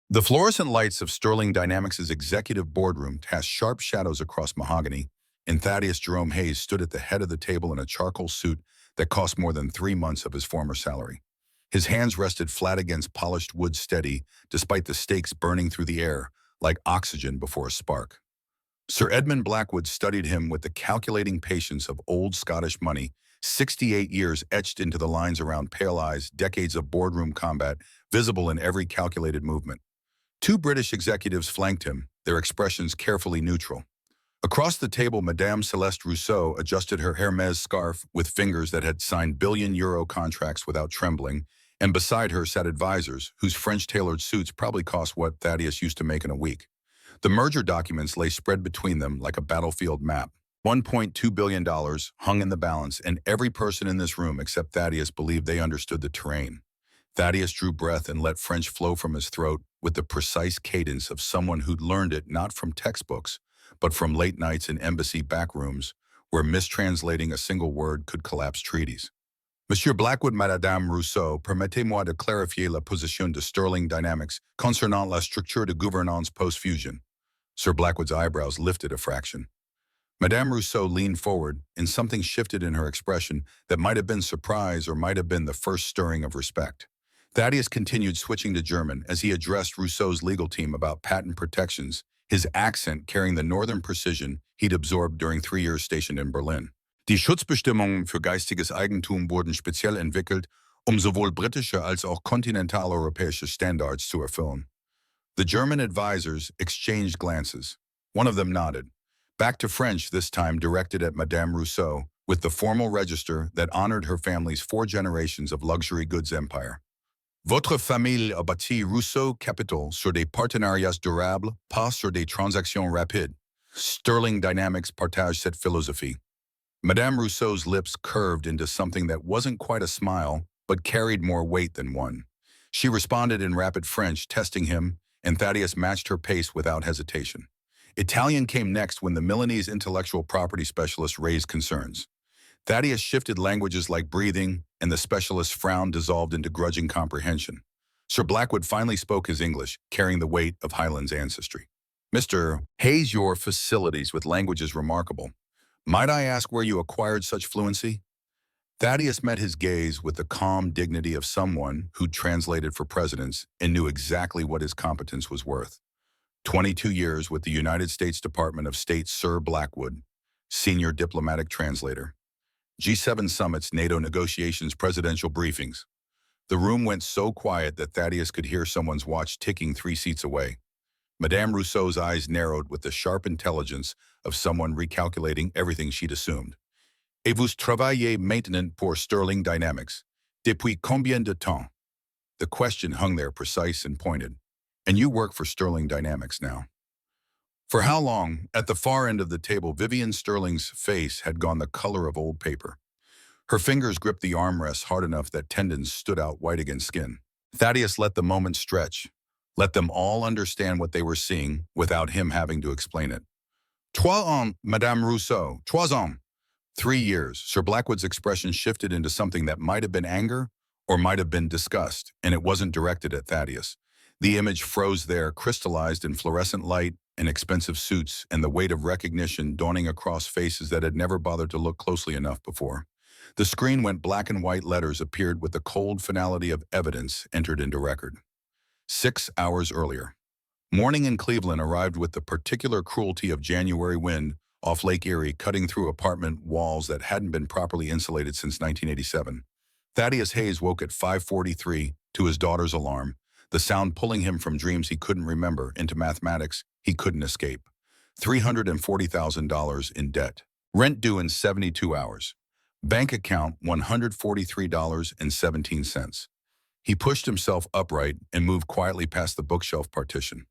The fluorescent lights of Sterling Dynamics' executive boardroom cast sharp shadows across mahogany, and Thaddeus Jerome Hayes stood at the head of the table in a charcoal suit that cost more than 3 months of his former salary. His hands rested flat against polished wood steady, despite the stakes burning through the air, like oxygen before a spark. Sir Edmund Blackwood studied him with the calculating patience of old Scottish money, 68 years etched into the lines around pale eyes, decades of boardroom combat, visible in every calculated movement. Two British executives flanked him, their expressions carefully neutral. Across the table, Madame Celeste Rousseau adjusted her Hermes scarf with fingers that had signed billion-euro contracts without trembling, and beside her sat advisors whose French-tailored suits probably cost what Thaddeus used to make in a week. The merger documents lay spread between them like a battlefield map. $1.2 billion hung in the balance, and every person in this room except Thaddeus believed they understood the terrain. Thaddeus drew breath and let French flow from his throat with the precise cadence of someone who'd learned it not from textbooks, but from late nights in embassy backrooms where mistranslating a single word could collapse treaties. Monsieur Blackwood, Madame Rousseau, permettez-moi de clarifier la position de Sterling Dynamics concernant la structure de gouvernance post-fusion. Sir Blackwood's eyebrows lifted a fraction. Madame Rousseau leaned forward, and something shifted in her expression that might have been surprise or might have been the first stirring of respect. Thaddeus continued switching to German as he addressed Rousseau's legal team about patent protections, his accent carrying the northern precision he'd absorbed during 3 years stationed in Berlin. Die Schutzbestimmungen für geistiges Eigentum wurden speziell entwickelt, sowohl britische als auch kontinentaleuropäische Standards zu erfüllen. The German advisors exchanged glances. One of them nodded. Back to French, this time directed at Madame Rousseau, with the formal register that honored her family's 4 generations of luxury goods empire. Votre famille a bâti Rousseau Capital sur des partenariats durables, pas sur des transactions rapides. Sterling Dynamics partage cette philosophie. Madame Rousseau's lips curved into something that wasn't quite a smile, but carried more weight than one. She responded in rapid French, testing him, and Thaddeus matched her pace without hesitation. Italian came next when the Milanese intellectual property specialist raised concerns. Thaddeus shifted languages like breathing, and the specialist's frown dissolved into grudging comprehension. Sir Blackwood finally spoke his English, carrying the weight of Highland's ancestry. Mr. Hayes, your facilities with language is remarkable. Might I ask where you acquired such fluency? Thaddeus met his gaze with the calm dignity of someone who'd translated for presidents and knew exactly what his competence was worth. 22 years with the United States Department of State Sir Blackwood, senior diplomatic translator. G7 summits, NATO negotiations, presidential briefings. The room went so quiet that Thaddeus could hear someone's watch ticking 3 seats away. Madame Rousseau's eyes narrowed with the sharp intelligence of someone recalculating everything she'd assumed. Et vous travaillez maintenant pour Sterling Dynamics. Depuis combien de temps? The question hung there precise and pointed. And you work for Sterling Dynamics now. For how long? At the far end of the table, Vivian Sterling's face had gone the color of old paper. Her fingers gripped the armrests hard enough that tendons stood out white against skin. Thaddeus let the moment stretch. Let them all understand what they were seeing without him having to explain it. 3 ans, Madame Rousseau. 3 ans. 3 years. Sir Blackwood's expression shifted into something that might have been anger or might have been disgust, and it wasn't directed at Thaddeus. The image froze there, crystallized in fluorescent light and expensive suits, and the weight of recognition dawning across faces that had never bothered to look closely enough before. The screen went black and white letters appeared with the cold finality of evidence entered into record. 6 hours earlier. Morning in Cleveland arrived with the particular cruelty of January wind off Lake Erie, cutting through apartment walls that hadn't been properly insulated since 1987. Thaddeus Hayes woke at 5:43 to his daughter's alarm, the sound pulling him from dreams he couldn't remember into mathematics he couldn't escape. $340,000 in debt. Rent due in 72 hours. Bank account $143.17. He pushed himself upright and moved quietly past the bookshelf partition.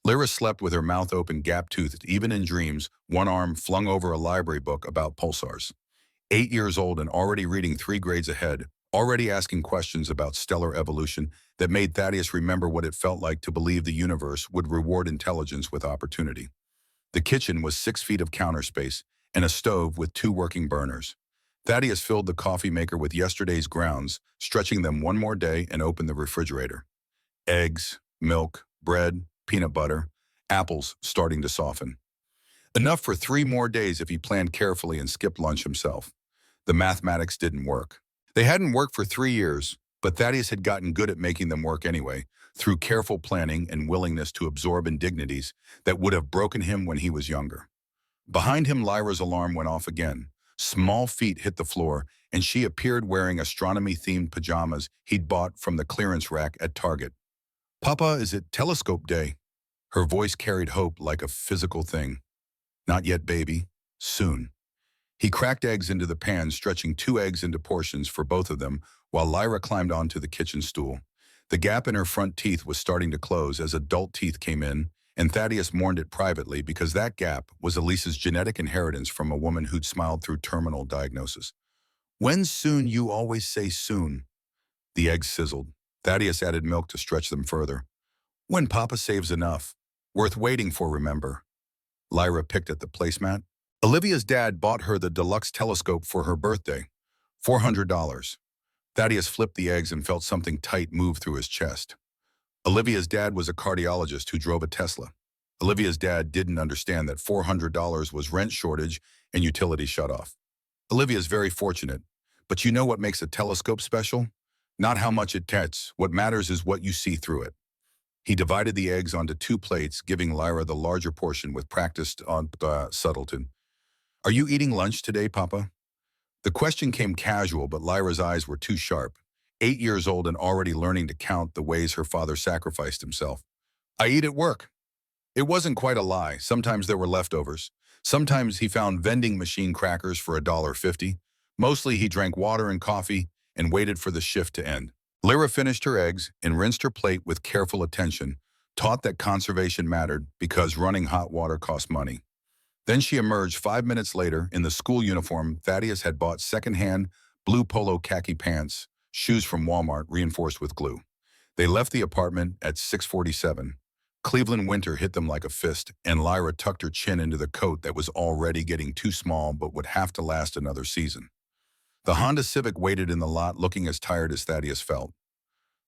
Lyra slept with her mouth open, gap-toothed, even in dreams, one arm flung over a library book about pulsars. 8 years old and already reading 3 grades ahead, already asking questions about stellar evolution that made Thaddeus remember what it felt like to believe the universe would reward intelligence with opportunity. The kitchen was 6 feet of counter space and a stove with 2 working burners. Thaddeus filled the coffee maker with yesterday's grounds, stretching them one more day, and opened the refrigerator. Eggs, milk, bread, peanut butter, apples starting to soften. Enough for 3 more days if he planned carefully and skipped lunch himself. The mathematics didn't work. They hadn't worked for 3 years, but Thaddeus had gotten good at making them work anyway, through careful planning and willingness to absorb indignities that would have broken him when he was younger. Behind him, Lyra's alarm went off again. Small feet hit the floor, and she appeared wearing astronomy-themed pajamas he'd bought from the clearance rack at Target. "Papa, is it telescope day?" Her voice carried hope like a physical thing. "Not yet, baby. Soon." He cracked eggs into the pan, stretching 2 eggs into portions for both of them, while Lyra climbed onto the kitchen stool. The gap in her front teeth was starting to close as adult teeth came in, and Thaddeus mourned it privately because that gap was Elise's genetic inheritance from a woman who'd smiled through terminal diagnosis. "When soon, you always say soon." The eggs sizzled. Thaddeus added milk to stretch them further. "When Papa saves enough. Worth waiting for, remember." Lyra picked at the placemat. Olivia's dad bought her the deluxe telescope for her birthday. $400. Thaddeus flipped the eggs and felt something tight move through his chest. Olivia's dad was a cardiologist who drove a Tesla. Olivia's dad didn't understand that $400 was rent shortage and utility shutoff. Olivia's very fortunate, but you know what makes a telescope special? Not how much it gets. What matters is what you see through it. He divided the eggs onto 2 plates, giving Lyra the larger portion with practiced on subtlety. "Are you eating lunch today, Papa?" The question came casual, but Lyra's eyes were too sharp. 8 years old and already learning to count the ways her father sacrificed himself. "I eat at work." It wasn't quite a lie. Sometimes there were leftovers. Sometimes he found vending machine crackers for $1.50. Mostly he drank water and coffee and waited for the shift to end. Lyra finished her eggs and rinsed her plate with careful attention, taught that conservation mattered because running hot water cost money. Then she emerged 5 minutes later in the school uniform Thaddeus had bought secondhand, blue polo khaki pants, shoes from Walmart reinforced with glue. They left the apartment at 6:47. Cleveland winter hit them like a fist, and Lyra tucked her chin into the coat that was already getting too small but would have to last another season. The Honda Civic waited in the lot looking as tired as Thaddeus felt.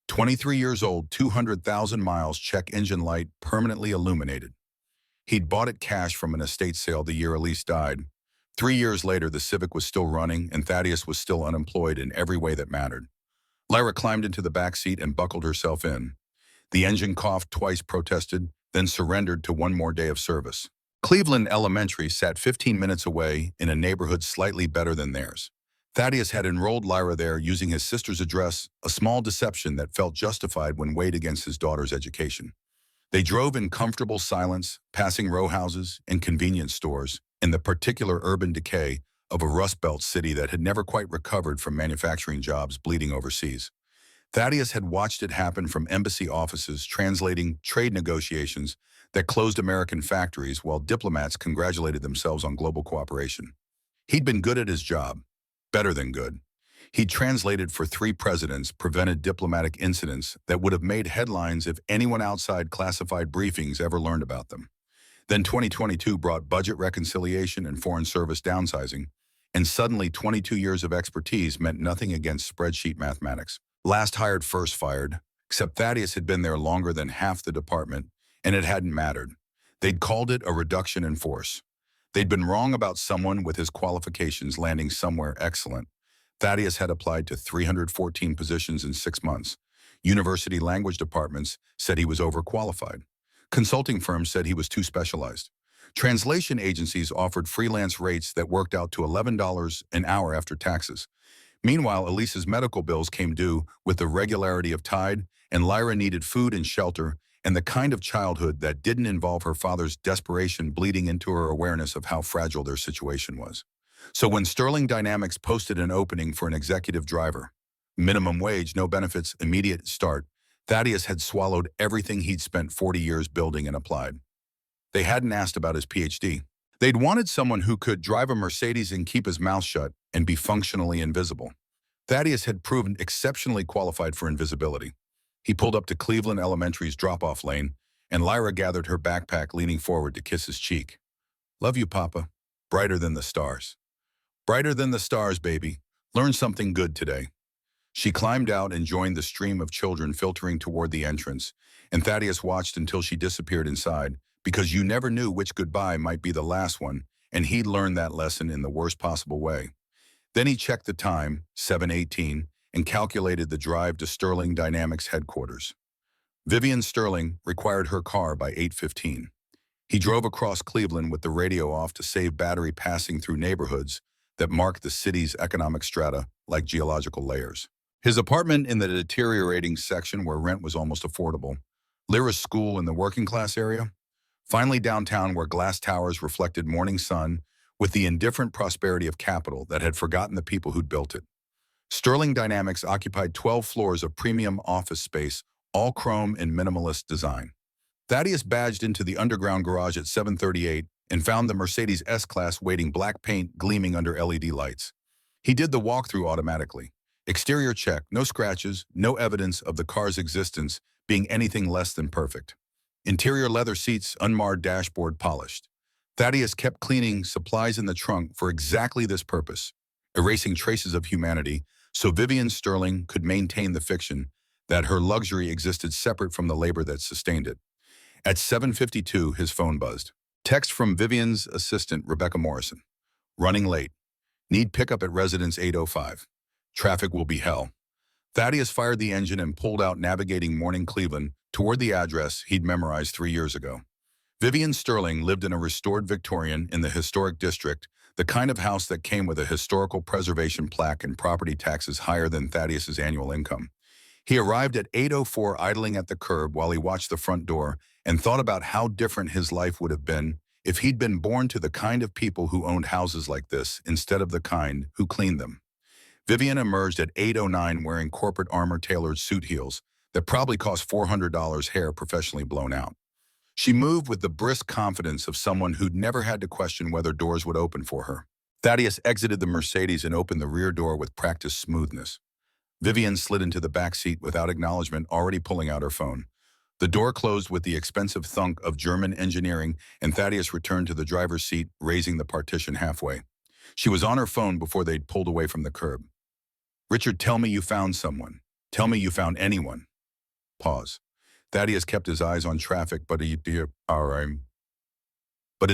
23 years old, 200,000 miles, check engine light, permanently illuminated. He'd bought it cash from an estate sale the year Elise died. 3 years later, the Civic was still running, and Thaddeus was still unemployed in every way that mattered. Lyra climbed into the back seat and buckled herself in. The engine coughed twice, protested, then surrendered to one more day of service. Cleveland Elementary sat 15 minutes away in a neighborhood slightly better than theirs. Thaddeus had enrolled Lyra there using his sister's address, a small deception that felt justified when weighed against his daughter's education. They drove in comfortable silence, passing row houses and convenience stores, in the particular urban decay of a Rust Belt city that had never quite recovered from manufacturing jobs bleeding overseas. Thaddeus had watched it happen from embassy offices translating trade negotiations that closed American factories while diplomats congratulated themselves on global cooperation. He'd been good at his job, better than good. He'd translated for 3 presidents, prevented diplomatic incidents that would have made headlines if anyone outside classified briefings ever learned about them. Then 2022 brought budget reconciliation and foreign service downsizing, and suddenly 22 years of expertise meant nothing against spreadsheet mathematics. Last hired, first fired, except Thaddeus had been there longer than half the department, and it hadn't mattered. They'd called it a reduction in force. They'd been wrong about someone with his qualifications landing somewhere excellent. Thaddeus had applied to 314 positions in 6 months. University language departments said he was overqualified. Consulting firms said he was too specialized. Translation agencies offered freelance rates that worked out to $11 an hour after taxes. Meanwhile, Elise's medical bills came due with the regularity of tide, and Lyra needed food and shelter and the kind of childhood that didn't involve her father's desperation bleeding into her awareness of how fragile their situation was. So when Sterling Dynamics posted an opening for an executive driver, minimum wage, no benefits, immediate start, Thaddeus had swallowed everything he'd spent 40 years building and applied. They hadn't asked about his PhD. They'd wanted someone who could drive a Mercedes and keep his mouth shut and be functionally invisible. Thaddeus had proven exceptionally qualified for invisibility. He pulled up to Cleveland Elementary's drop-off lane, and Lyra gathered her backpack, leaning forward to kiss his cheek. "Love you, Papa. Brighter than the stars." "Brighter than the stars, baby. Learn something good today." She climbed out and joined the stream of children filtering toward the entrance, and Thaddeus watched until she disappeared inside, because you never knew which goodbye might be the last one, and he'd learned that lesson in the worst possible way. Then he checked the time, 7:18, and calculated the drive to Sterling Dynamics headquarters. Vivian Sterling required her car by 8:15. He drove across Cleveland with the radio off to save battery, passing through neighborhoods that marked the city's economic strata like geological layers. His apartment in the deteriorating section where rent was almost affordable. Lyra's school in the working class area. Finally downtown where glass towers reflected morning sun with the indifferent prosperity of capital that had forgotten the people who'd built it. Sterling Dynamics occupied 12 floors of premium office space, all chrome and minimalist design. Thaddeus badged into the underground garage at 7:38 and found the Mercedes S-Class waiting, black paint gleaming under LED lights. He did the walkthrough automatically. Exterior check, no scratches, no evidence of the car's existence being anything less than perfect. Interior leather seats, unmarred dashboard polished. Thaddeus kept cleaning supplies in the trunk for exactly this purpose, erasing traces of humanity so Vivian Sterling could maintain the fiction that her luxury existed separate from the labor that sustained it. At 7:52, his phone buzzed. Text from Vivian's assistant, Rebecca Morrison. Running late. Need pickup at residence 8:05. Traffic will be hell. Thaddeus fired the engine and pulled out, navigating morning Cleveland toward the address he'd memorized 3 years ago. Vivian Sterling lived in a restored Victorian in the historic district, the kind of house that came with a historical preservation plaque and property taxes higher than Thaddeus's annual income. He arrived at 8:04, idling at the curb while he watched the front door and thought about how different his life would have been if he'd been born to the kind of people who owned houses like this instead of the kind who cleaned them. Vivian emerged at 8:09 wearing corporate armor-tailored suit heels that probably cost $400, hair professionally blown out. She moved with the brisk confidence of someone who'd never had to question whether doors would open for her. Thaddeus exited the Mercedes and opened the rear door with practiced smoothness. Vivian slid into the back seat without acknowledgement, already pulling out her phone. The door closed with the expensive thunk of German engineering, and Thaddeus returned to the driver's seat, raising the partition halfway. She was on her phone before they'd pulled away from the curb. Richard, tell me you found someone. Tell me you found anyone. Pause. Thaddeus kept his eyes on traffic, but his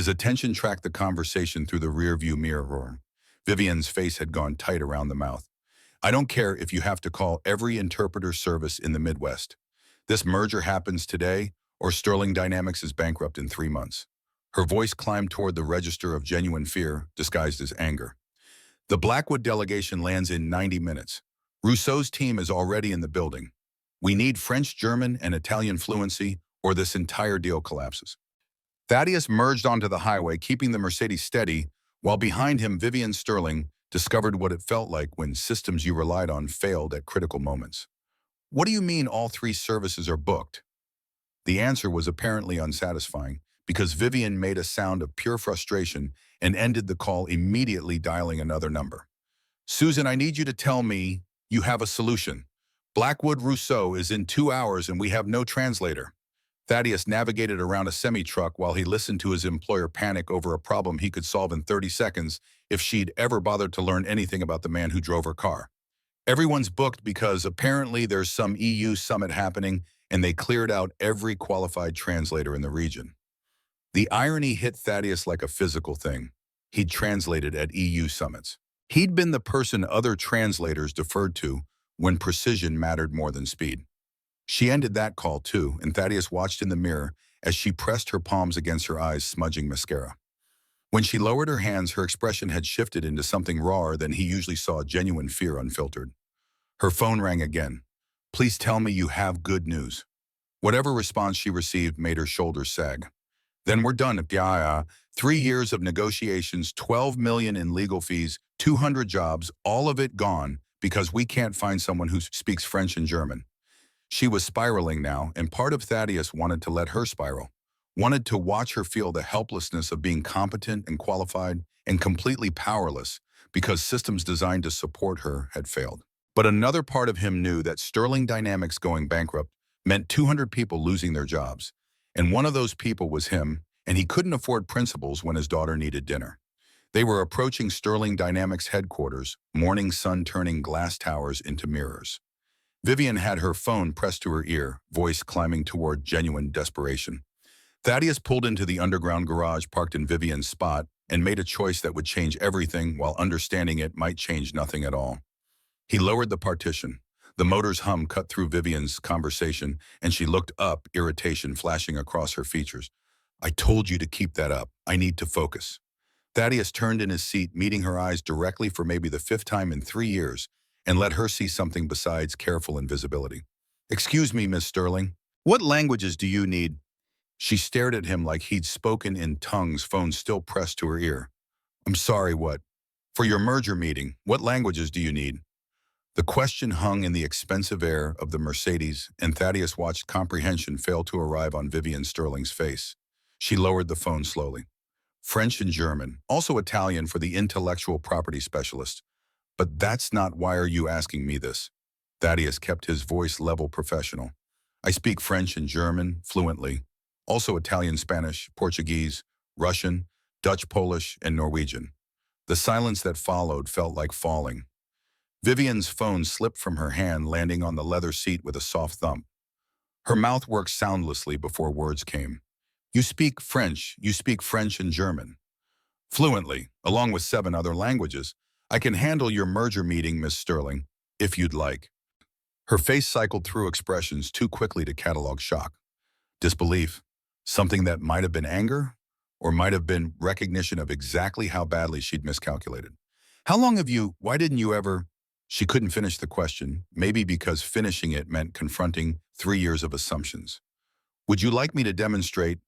attention tracked the conversation through the rearview mirror. Vivian's face had gone tight around the mouth. I don't care if you have to call every interpreter service in the Midwest. This merger happens today, or Sterling Dynamics is bankrupt in 3 months. Her voice climbed toward the register of genuine fear, disguised as anger. The Blackwood delegation lands in 90 minutes. Rousseau's team is already in the building. We need French, German, and Italian fluency, or this entire deal collapses. Thaddeus merged onto the highway, keeping the Mercedes steady, while behind him Vivian Sterling discovered what it felt like when systems you relied on failed at critical moments. What do you mean all 3 services are booked? The answer was apparently unsatisfying, because Vivian made a sound of pure frustration and ended the call immediately, dialing another number. Susan, I need you to tell me you have a solution. Blackwood Rousseau is in 2 hours and we have no translator. Thaddeus navigated around a semi-truck while he listened to his employer panic over a problem he could solve in 30 seconds if she'd ever bothered to learn anything about the man who drove her car. Everyone's booked because apparently there's some EU summit happening and they cleared out every qualified translator in the region. The irony hit Thaddeus like a physical thing. He'd translated at EU summits. He'd been the person other translators deferred to when precision mattered more than speed. She ended that call too, and Thaddeus watched in the mirror as she pressed her palms against her eyes, smudging mascara. When she lowered her hands, her expression had shifted into something rawer than he usually saw, genuine fear unfiltered. Her phone rang again. Please tell me you have good news. Whatever response she received made her shoulders sag. Then we're done. 3 years of negotiations, $12 million in legal fees, 200 jobs, all of it gone because we can't find someone who speaks French and German. She was spiraling now, and part of Thaddeus wanted to let her spiral, wanted to watch her feel the helplessness of being competent and qualified and completely powerless because systems designed to support her had failed. But another part of him knew that Sterling Dynamics going bankrupt meant 200 people losing their jobs. And one of those people was him, and he couldn't afford principals when his daughter needed dinner. They were approaching Sterling Dynamics headquarters, morning sun turning glass towers into mirrors. Vivian had her phone pressed to her ear, voice climbing toward genuine desperation. Thaddeus pulled into the underground garage parked in Vivian's spot and made a choice that would change everything while understanding it might change nothing at all. He lowered the partition. The motor's hum cut through Vivian's conversation, and she looked up, irritation flashing across her features. I told you to keep that up. I need to focus. Thaddeus turned in his seat, meeting her eyes directly for maybe the 5th time in 3 years, and let her see something besides careful invisibility. Excuse me, Miss Sterling. What languages do you need? She stared at him like he'd spoken in tongues, phone still pressed to her ear. I'm sorry, what? For your merger meeting, what languages do you need? The question hung in the expensive air of the Mercedes, and Thaddeus watched comprehension fail to arrive on Vivian Sterling's face. She lowered the phone slowly. French and German, also Italian for the intellectual property specialist. But that's not why are you asking me this? Thaddeus kept his voice level professional. I speak French and German fluently, also Italian, Spanish, Portuguese, Russian, Dutch, Polish, and Norwegian. The silence that followed felt like falling. Vivian's phone slipped from her hand, landing on the leather seat with a soft thump. Her mouth worked soundlessly before words came. You speak French and German. Fluently, along with 7 other languages. I can handle your merger meeting, Miss Sterling, if you'd like. Her face cycled through expressions too quickly to catalog shock. Disbelief, something that might have been anger, or might have been recognition of exactly how badly she'd miscalculated. Why didn't you ever? She couldn't finish the question, maybe because finishing it meant confronting 3 years of assumptions. Would you like me to demonstrate?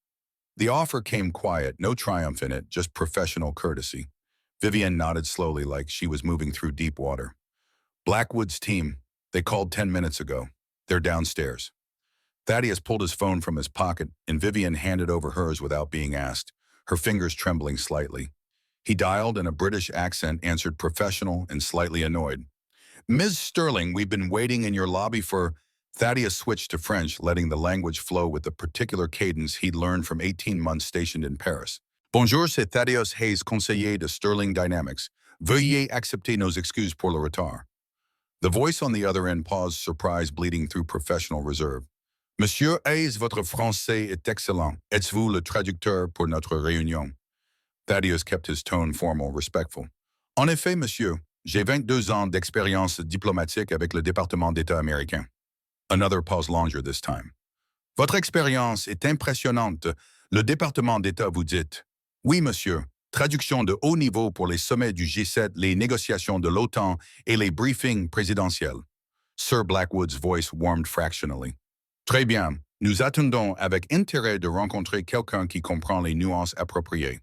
The offer came quiet, no triumph in it, just professional courtesy. Vivian nodded slowly like she was moving through deep water. Blackwood's team, they called 10 minutes ago. They're downstairs. Thaddeus pulled his phone from his pocket, and Vivian handed over hers without being asked, her fingers trembling slightly. He dialed, and a British accent answered, professional and slightly annoyed. Ms. Sterling, we've been waiting in your lobby for... Thaddeus switched to French, letting the language flow with the particular cadence he'd learned from 18 months stationed in Paris. Bonjour, c'est Thaddeus Hayes, conseiller de Sterling Dynamics. Veuillez accepter nos excuses pour le retard. The voice on the other end paused, surprise bleeding through professional reserve. Monsieur Hayes, votre français est excellent. Êtes-vous le traducteur pour notre réunion? Thaddeus kept his tone formal, respectful. En effet, monsieur, j'ai 22 ans d'expérience diplomatique avec le département d'État américain. Another pause longer this time. Votre expérience est impressionnante. Le département d'État, vous dites. Oui, monsieur. Traduction de haut niveau pour les sommets du G7, les négociations de l'OTAN et les briefings présidentiels. Sir Blackwood's voice warmed fractionally. Très bien. Nous attendons avec intérêt de rencontrer quelqu'un qui comprend les nuances appropriées.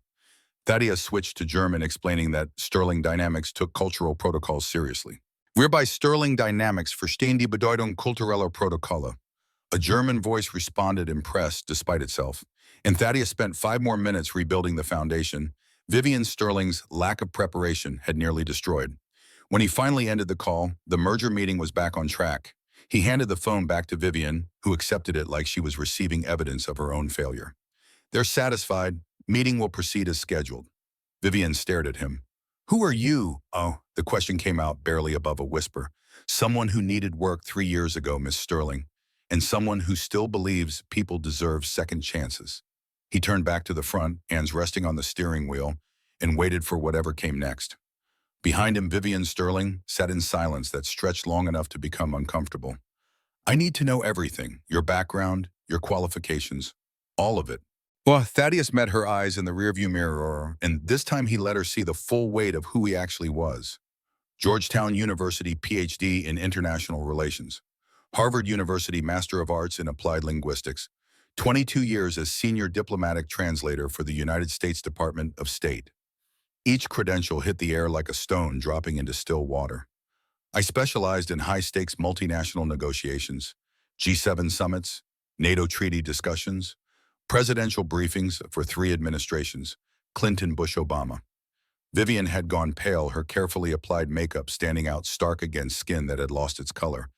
Thaddeus switched to German, explaining that Sterling Dynamics took cultural protocols seriously. Wir bei Sterling Dynamics verstehen die Bedeutung kultureller Protokolle. A German voice responded, impressed despite itself, and Thaddeus spent 5 more minutes rebuilding the foundation. Vivian Sterling's lack of preparation had nearly destroyed. When he finally ended the call, the merger meeting was back on track. He handed the phone back to Vivian, who accepted it like she was receiving evidence of her own failure. They're satisfied. Meeting will proceed as scheduled. Vivian stared at him. Who are you? Oh, the question came out barely above a whisper. Someone who needed work 3 years ago, Miss Sterling, and someone who still believes people deserve second chances. He turned back to the front, hands resting on the steering wheel, and waited for whatever came next. Behind him, Vivian Sterling sat in silence that stretched long enough to become uncomfortable. I need to know everything, your background, your qualifications, all of it. Well, Thaddeus met her eyes in the rearview mirror, and this time he let her see the full weight of who he actually was. Georgetown University PhD in International Relations. Harvard University Master of Arts in Applied Linguistics. 22 years as Senior Diplomatic Translator for the United States Department of State. Each credential hit the air like a stone dropping into still water. I specialized in high-stakes multinational negotiations, G7 summits, NATO treaty discussions, presidential briefings for 3 administrations, Clinton, Bush, Obama. Vivian had gone pale, her carefully applied makeup standing out stark against skin that had lost its color.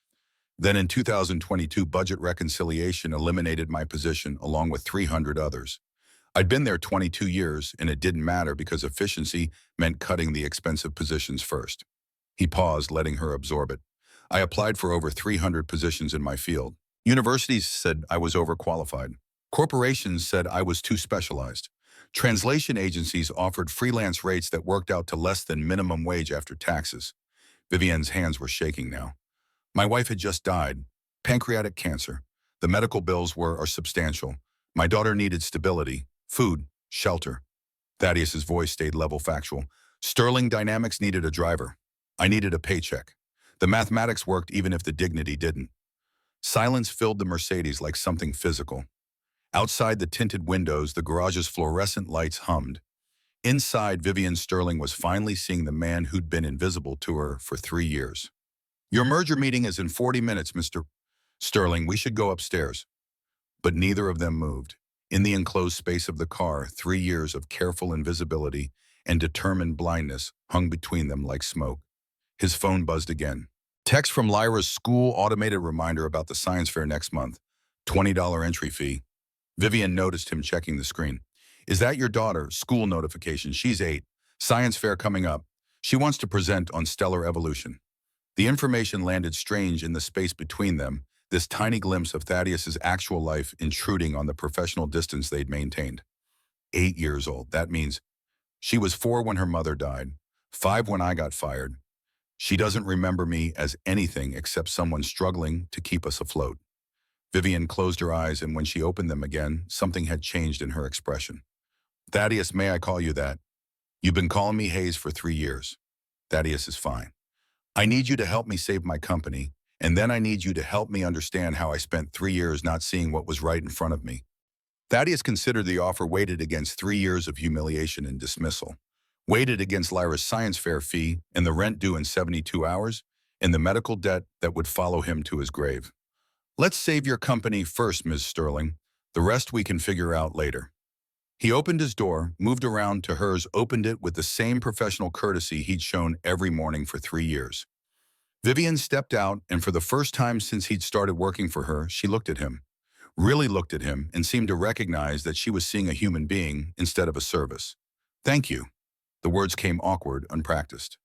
Then in 2022, budget reconciliation eliminated my position along with 300 others. I'd been there 22 years, and it didn't matter because efficiency meant cutting the expensive positions first. He paused, letting her absorb it. I applied for over 300 positions in my field. Universities said I was overqualified. Corporations said I was too specialized. Translation agencies offered freelance rates that worked out to less than minimum wage after taxes. Vivian's hands were shaking now. My wife had just died. Pancreatic cancer. The medical bills are substantial. My daughter needed stability, food, shelter. Thaddeus's voice stayed level factual. Sterling Dynamics needed a driver. I needed a paycheck. The mathematics worked even if the dignity didn't. Silence filled the Mercedes like something physical. Outside the tinted windows, the garage's fluorescent lights hummed. Inside, Vivian Sterling was finally seeing the man who'd been invisible to her for 3 years. Your merger meeting is in 40 minutes, Mr. Sterling. We should go upstairs. But neither of them moved. In the enclosed space of the car, 3 years of careful invisibility and determined blindness hung between them like smoke. His phone buzzed again. Text from Lyra's school, automated reminder about the science fair next month. $20 entry fee. Vivian noticed him checking the screen. Is that your daughter? School notification. She's 8. Science fair coming up. She wants to present on stellar evolution. The information landed strange in the space between them, this tiny glimpse of Thaddeus's actual life intruding on the professional distance they'd maintained. 8 years old. That means she was 4 when her mother died, 5 when I got fired. She doesn't remember me as anything except someone struggling to keep us afloat. Vivian closed her eyes, and when she opened them again, something had changed in her expression. Thaddeus, may I call you that? You've been calling me Hayes for 3 years. Thaddeus is fine. I need you to help me save my company, and then I need you to help me understand how I spent 3 years not seeing what was right in front of me. Thaddeus considered the offer weighted against 3 years of humiliation and dismissal, weighted against Lyra's science fair fee and the rent due in 72 hours, and the medical debt that would follow him to his grave. Let's save your company first, Ms. Sterling. The rest we can figure out later. He opened his door, moved around to hers, opened it with the same professional courtesy he'd shown every morning for 3 years. Vivian stepped out, and for the first time since he'd started working for her, she looked at him. Really looked at him and seemed to recognize that she was seeing a human being instead of a service. Thank you. The words came awkward, unpracticed.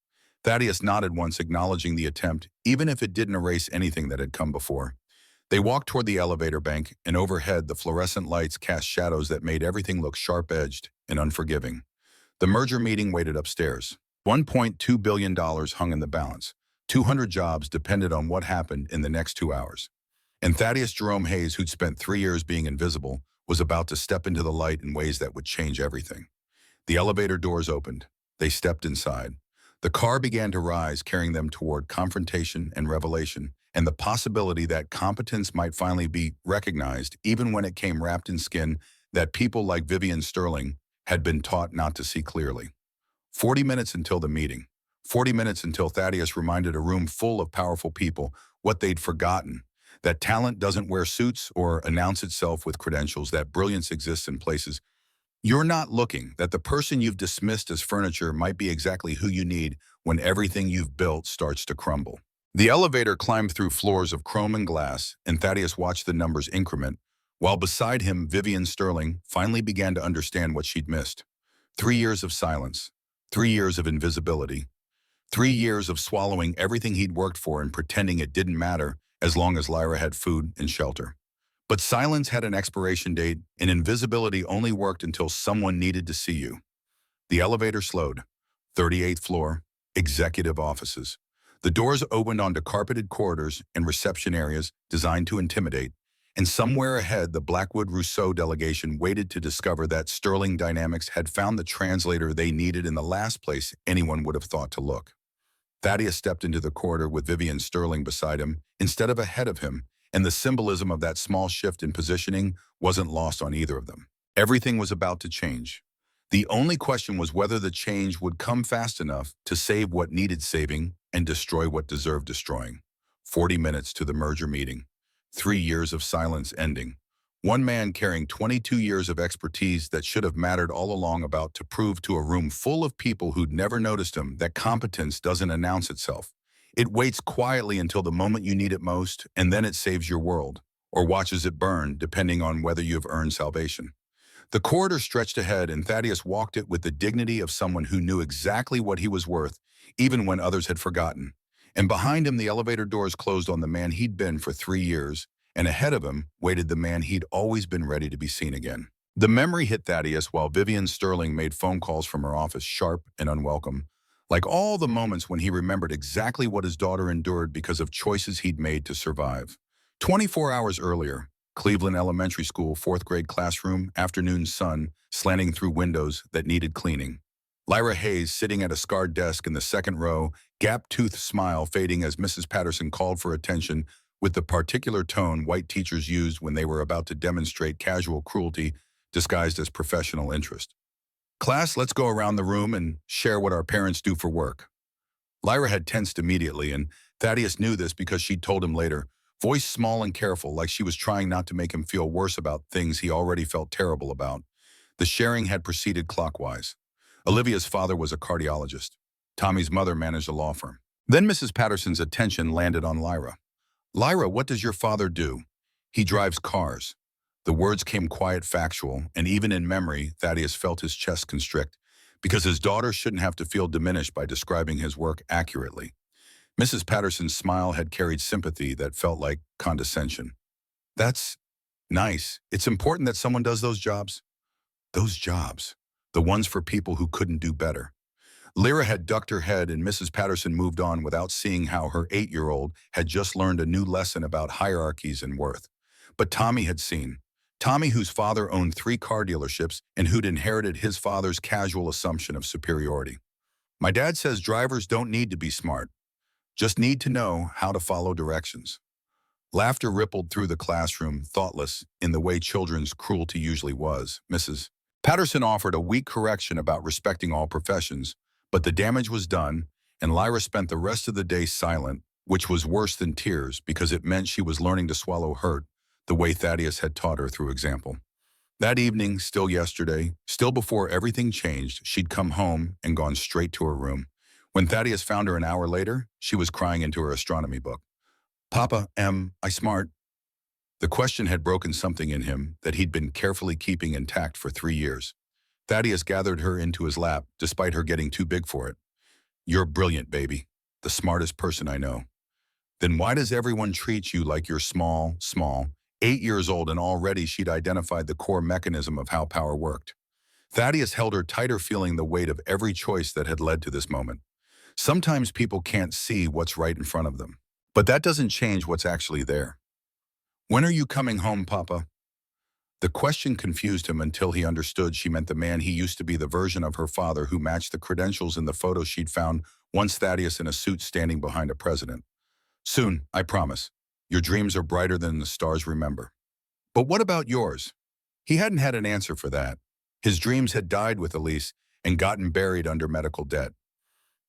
Thaddeus nodded once, acknowledging the attempt, even if it didn't erase anything that had come before. They walked toward the elevator bank, and overhead the fluorescent lights cast shadows that made everything look sharp-edged and unforgiving. The merger meeting waited upstairs. $1.2 billion hung in the balance. 200 jobs depended on what happened in the next 2 hours. And Thaddeus Jerome Hayes, who'd spent 3 years being invisible, was about to step into the light in ways that would change everything. The elevator doors opened. They stepped inside. The car began to rise, carrying them toward confrontation and revelation, and the possibility that competence might finally be recognized, even when it came wrapped in skin that people like Vivian Sterling had been taught not to see clearly. 40 minutes until the meeting. 40 minutes until Thaddeus reminded a room full of powerful people what they'd forgotten, that talent doesn't wear suits or announce itself with credentials, that brilliance exists in places you're not looking, that the person you've dismissed as furniture might be exactly who you need when everything you've built starts to crumble. The elevator climbed through floors of chrome and glass, and Thaddeus watched the numbers increment, while beside him Vivian Sterling finally began to understand what she'd missed. 3 years of silence, 3 years of invisibility, 3 years of swallowing everything he'd worked for and pretending it didn't matter as long as Lyra had food and shelter. But silence had an expiration date, and invisibility only worked until someone needed to see you. The elevator slowed. 38th floor, executive offices. The doors opened onto carpeted corridors and reception areas designed to intimidate, and somewhere ahead the Blackwood Rousseau delegation waited to discover that Sterling Dynamics had found the translator they needed in the last place anyone would have thought to look. Thaddeus stepped into the corridor with Vivian Sterling beside him instead of ahead of him, and the symbolism of that small shift in positioning wasn't lost on either of them. Everything was about to change. The only question was whether the change would come fast enough to save what needed saving and destroy what deserved destroying. 40 minutes to the merger meeting. 3 years of silence ending. One man carrying 22 years of expertise that should have mattered all along about to prove to a room full of people who'd never noticed him that competence doesn't announce itself. It waits quietly until the moment you need it most, and then it saves your world, or watches it burn, depending on whether you have earned salvation. The corridor stretched ahead, and Thaddeus walked it with the dignity of someone who knew exactly what he was worth, even when others had forgotten. And behind him, the elevator doors closed on the man he'd been for 3 years, and ahead of him waited the man he'd always been ready to be seen again. The memory hit Thaddeus while Vivian Sterling made phone calls from her office, sharp and unwelcome, like all the moments when he remembered exactly what his daughter endured because of choices he'd made to survive. 24 hours earlier, Cleveland Elementary School, fourth grade classroom, afternoon sun slanting through windows that needed cleaning. Lyra Hayes sitting at a scarred desk in the second row, gap-toothed smile fading as Mrs. Patterson called for attention with the particular tone white teachers used when they were about to demonstrate casual cruelty disguised as professional interest. Class, let's go around the room and share what our parents do for work. Lyra had tensed immediately, and Thaddeus knew this because she'd told him later, voice small and careful, like she was trying not to make him feel worse about things he already felt terrible about. The sharing had proceeded clockwise. Olivia's father was a cardiologist. Tommy's mother managed a law firm. Then Mrs. Patterson's attention landed on Lyra. Lyra, what does your father do? He drives cars. The words came quiet, factual, and even in memory, Thaddeus felt his chest constrict, because his daughter shouldn't have to feel diminished by describing his work accurately. Mrs. Patterson's smile had carried sympathy that felt like condescension. That's nice. It's important that someone does those jobs. Those jobs. The ones for people who couldn't do better. Lyra had ducked her head, and Mrs. Patterson moved on without seeing how her 8-year-old had just learned a new lesson about hierarchies and worth. But Tommy had seen. Tommy, whose father owned 3 car dealerships and who'd inherited his father's casual assumption of superiority. My dad says drivers don't need to be smart, just need to know how to follow directions. Laughter rippled through the classroom, thoughtless in the way children's cruelty usually was. Mrs. Patterson offered a weak correction about respecting all professions, but the damage was done, and Lyra spent the rest of the day silent, which was worse than tears because it meant she was learning to swallow hurt the way Thaddeus had taught her through example. That evening, still yesterday, still before everything changed, she'd come home and gone straight to her room. When Thaddeus found her an hour later, she was crying into her astronomy book. Papa, am I smart? The question had broken something in him that he'd been carefully keeping intact for 3 years. Thaddeus gathered her into his lap, despite her getting too big for it. You're brilliant, baby. The smartest person I know. Then why does everyone treat you like you're small? 8 years old, and already she'd identified the core mechanism of how power worked. Thaddeus held her tighter, feeling the weight of every choice that had led to this moment. Sometimes people can't see what's right in front of them, but that doesn't change what's actually there. When are you coming home, Papa? The question confused him until he understood she meant the man he used to be, the version of her father who matched the credentials in the photo she'd found, once Thaddeus in a suit standing behind a president. Soon, I promise. Your dreams are brighter than the stars remember. But what about yours? He hadn't had an answer for that. His dreams had died with Elise and gotten buried under medical debt.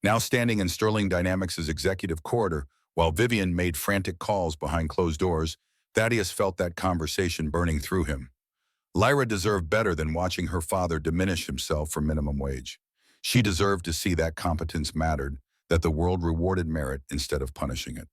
Now standing in Sterling Dynamics' executive corridor, while Vivian made frantic calls behind closed doors, Thaddeus felt that conversation burning through him. Lyra deserved better than watching her father diminish himself for minimum wage. She deserved to see that competence mattered, that the world rewarded merit instead of punishing it.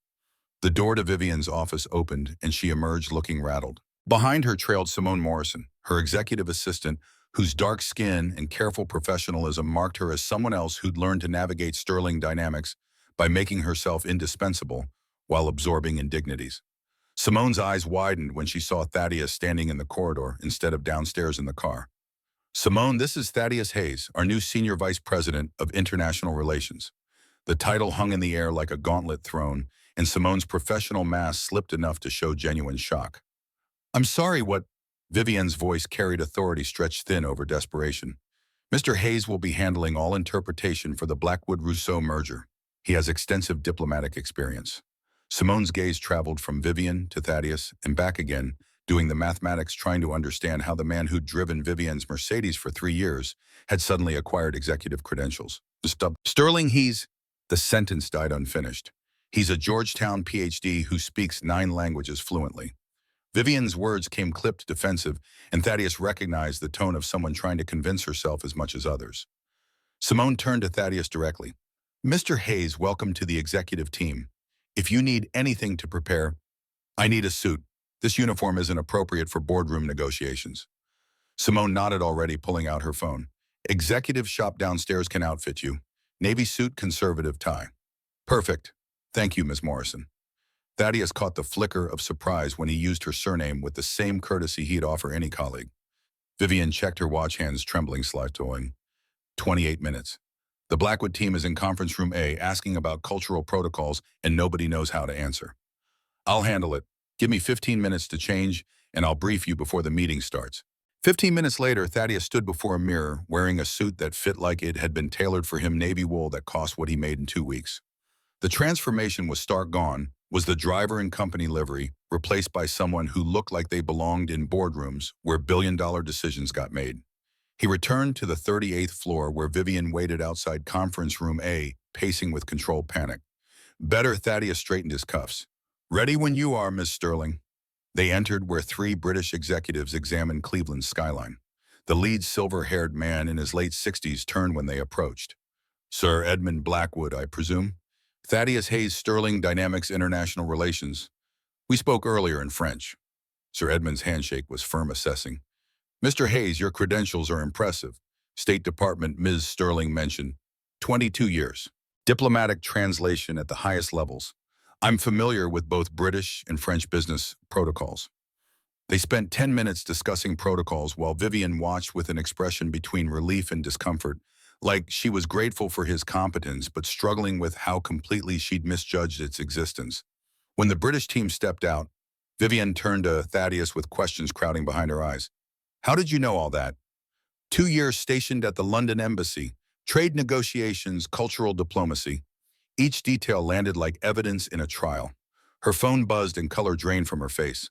The door to Vivian's office opened, and she emerged looking rattled. Behind her trailed Simone Morrison, her executive assistant, whose dark skin and careful professionalism marked her as someone else who'd learned to navigate Sterling Dynamics by making herself indispensable while absorbing indignities. Simone's eyes widened when she saw Thaddeus standing in the corridor instead of downstairs in the car. Simone, this is Thaddeus Hayes, our new Senior Vice President of International Relations. The title hung in the air like a gauntlet thrown, and Simone's professional mask slipped enough to show genuine shock. I'm sorry, what? Vivian's voice carried authority stretched thin over desperation. Mr. Hayes will be handling all interpretation for the Blackwood-Rousseau merger. He has extensive diplomatic experience. Simone's gaze traveled from Vivian to Thaddeus and back again, doing the mathematics, trying to understand how the man who'd driven Vivian's Mercedes for 3 years had suddenly acquired executive credentials. Sterling, the sentence died unfinished. He's a Georgetown PhD who speaks 9 languages fluently. Vivian's words came clipped defensive, and Thaddeus recognized the tone of someone trying to convince herself as much as others. Simone turned to Thaddeus directly. Mr. Hayes, welcome to the executive team. If you need anything to prepare, I need a suit. This uniform isn't appropriate for boardroom negotiations. Simone nodded already, pulling out her phone. Executive shop downstairs can outfit you. Navy suit, conservative tie. Perfect. Thank you, Miss Morrison. Thaddeus caught the flicker of surprise when he used her surname with the same courtesy he'd offer any colleague. Vivian checked her watch, hands trembling slightly. 28 minutes. The Blackwood team is in conference room A asking about cultural protocols and nobody knows how to answer. I'll handle it. Give me 15 minutes to change and I'll brief you before the meeting starts. 15 minutes later, Thaddeus stood before a mirror wearing a suit that fit like it had been tailored for him, navy wool that cost what he made in 2 weeks. The transformation was stark. Gone was the driver and company livery, replaced by someone who looked like they belonged in boardrooms where billion-dollar decisions got made. He returned to the 38th floor where Vivian waited outside conference room A, pacing with controlled panic. Better, Thaddeus straightened his cuffs. Ready when you are, Miss Sterling. They entered where 3 British executives examined Cleveland's skyline. The lead silver-haired man in his late 60s turned when they approached. Sir Edmund Blackwood, I presume? Thaddeus Hayes, Sterling Dynamics International Relations. We spoke earlier in French. Sir Edmund's handshake was firm, assessing. Mr. Hayes, your credentials are impressive. State Department, Ms. Sterling mentioned. 22 years. Diplomatic translation at the highest levels. I'm familiar with both British and French business protocols. They spent 10 minutes discussing protocols while Vivian watched with an expression between relief and discomfort, like she was grateful for his competence but struggling with how completely she'd misjudged its existence. When the British team stepped out, Vivian turned to Thaddeus with questions crowding behind her eyes. How did you know all that? 2 years stationed at the London Embassy, trade negotiations, cultural diplomacy. Each detail landed like evidence in a trial. Her phone buzzed and color drained from her face.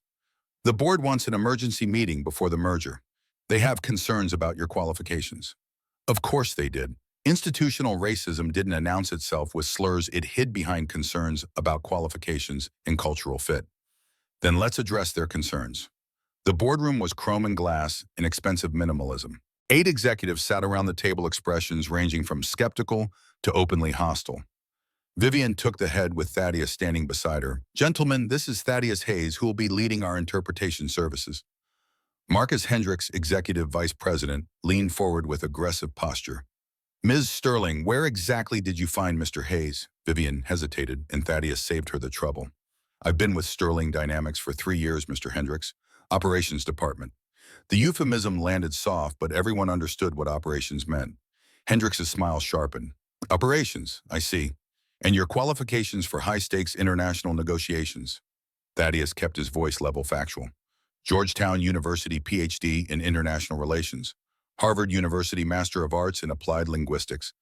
The board wants an emergency meeting before the merger. They have concerns about your qualifications. Of course they did. Institutional racism didn't announce itself with slurs. It hid behind concerns about qualifications and cultural fit. Then let's address their concerns. The boardroom was chrome and glass in expensive minimalism. 8 executives sat around the table, expressions ranging from skeptical to openly hostile. Vivian took the head with Thaddeus standing beside her. Gentlemen, this is Thaddeus Hayes, who will be leading our interpretation services. Marcus Hendricks, Executive Vice President, leaned forward with aggressive posture. Ms. Sterling, where exactly did you find Mr. Hayes? Vivian hesitated, and Thaddeus saved her the trouble. I've been with Sterling Dynamics for 3 years, Mr. Hendricks. Operations Department. The euphemism landed soft, but everyone understood what operations meant. Hendricks' smile sharpened. Operations, I see. And your qualifications for high-stakes international negotiations? Thaddeus kept his voice level, factual. Georgetown University PhD in International Relations. Harvard University Master of Arts in Applied Linguistics.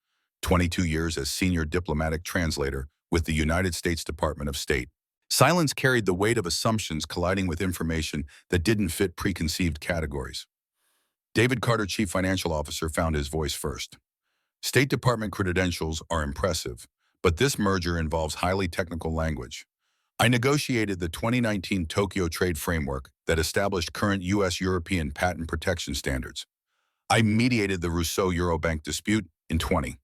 22 years as Senior Diplomatic Translator with the United States Department of State. Silence carried the weight of assumptions colliding with information that didn't fit preconceived categories. David Carter, Chief Financial Officer, found his voice first. State Department credentials are impressive, but this merger involves highly technical language. I negotiated the 2019 Tokyo Trade Framework that established current U.S.-European patent protection standards. I mediated the Rousseau-Eurobank dispute in 20.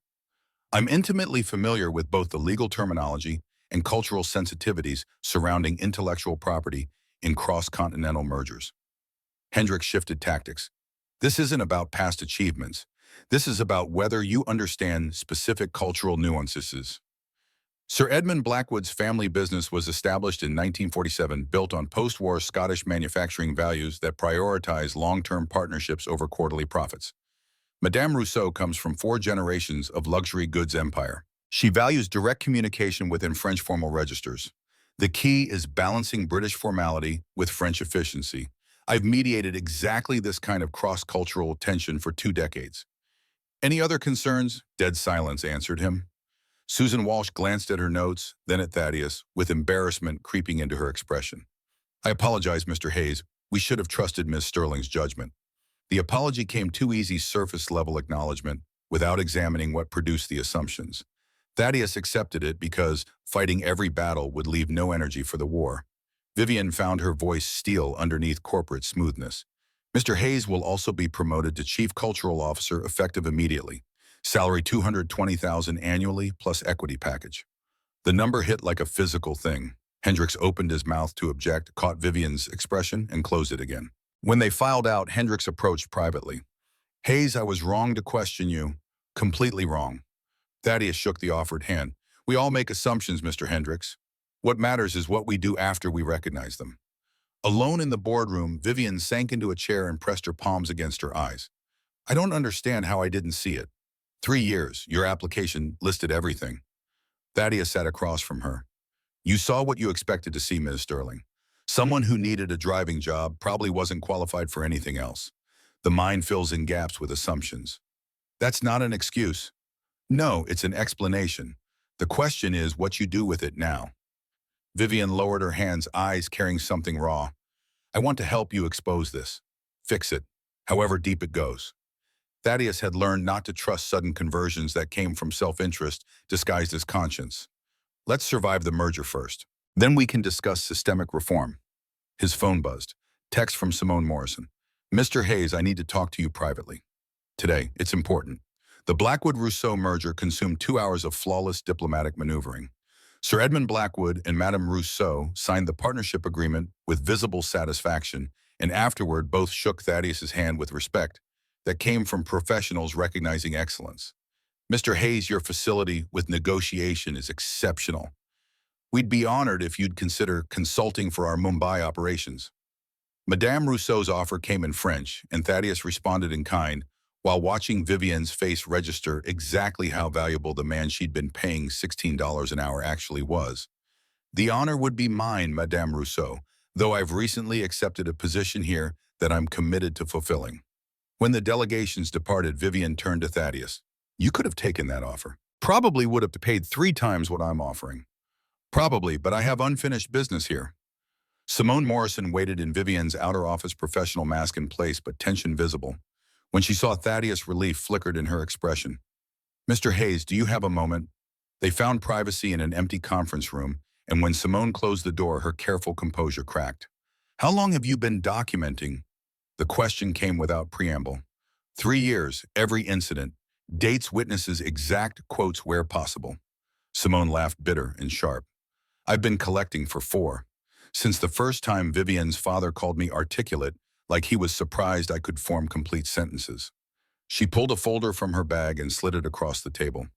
I'm intimately familiar with both the legal terminology and cultural sensitivities surrounding intellectual property in cross-continental mergers. Hendricks shifted tactics. This isn't about past achievements. This is about whether you understand specific cultural nuances. Sir Edmund Blackwood's family business was established in 1947, built on post-war Scottish manufacturing values that prioritize long-term partnerships over quarterly profits. Madame Rousseau comes from 4 generations of luxury goods empire. She values direct communication within French formal registers. The key is balancing British formality with French efficiency. I've mediated exactly this kind of cross-cultural tension for 2 decades. Any other concerns? Dead silence answered him. Susan Walsh glanced at her notes, then at Thaddeus, with embarrassment creeping into her expression. I apologize, Mr. Hayes. We should have trusted Miss Sterling's judgment. The apology came too easy, surface-level acknowledgement, without examining what produced the assumptions. Thaddeus accepted it because fighting every battle would leave no energy for the war. Vivian found her voice steel underneath corporate smoothness. Mr. Hayes will also be promoted to Chief Cultural Officer effective immediately. Salary $220,000 annually plus equity package. The number hit like a physical thing. Hendricks opened his mouth to object, caught Vivian's expression, and closed it again. When they filed out, Hendricks approached privately. Hayes, I was wrong to question you. Completely wrong. Thaddeus shook the offered hand. We all make assumptions, Mr. Hendricks. What matters is what we do after we recognize them. Alone in the boardroom, Vivian sank into a chair and pressed her palms against her eyes. I don't understand how I didn't see it. 3 years, your application listed everything. Thaddeus sat across from her. You saw what you expected to see, Ms. Sterling. Someone who needed a driving job probably wasn't qualified for anything else. The mind fills in gaps with assumptions. That's not an excuse. No, it's an explanation. The question is what you do with it now. Vivian lowered her hands, eyes carrying something raw. I want to help you expose this. Fix it, however deep it goes. Thaddeus had learned not to trust sudden conversions that came from self-interest disguised as conscience. Let's survive the merger first. Then we can discuss systemic reform. His phone buzzed. Text from Simone Morrison. Mr. Hayes, I need to talk to you privately. Today, it's important. The Blackwood-Rousseau merger consumed 2 hours of flawless diplomatic maneuvering. Sir Edmund Blackwood and Madame Rousseau signed the partnership agreement with visible satisfaction, and afterward both shook Thaddeus's hand with respect that came from professionals recognizing excellence. Mr. Hayes, your facility with negotiation is exceptional. We'd be honored if you'd consider consulting for our Mumbai operations. Madame Rousseau's offer came in French, and Thaddeus responded in kind, while watching Vivian's face register exactly how valuable the man she'd been paying $16 an hour actually was. The honor would be mine, Madame Rousseau, though I've recently accepted a position here that I'm committed to fulfilling. When the delegations departed, Vivian turned to Thaddeus. You could have taken that offer. Probably would have paid 3 times what I'm offering. Probably, but I have unfinished business here. Simone Morrison waited in Vivian's outer office, professional mask in place but tension visible. When she saw Thaddeus, relief flickered in her expression. Mr. Hayes, do you have a moment? They found privacy in an empty conference room, and when Simone closed the door, her careful composure cracked. How long have you been documenting? The question came without preamble. 3 years, every incident, dates, witnesses, exact quotes where possible. Simone laughed, bitter and sharp. I've been collecting for 4. Since the first time Vivian's father called me articulate, like he was surprised I could form complete sentences. She pulled a folder from her bag and slid it across the table.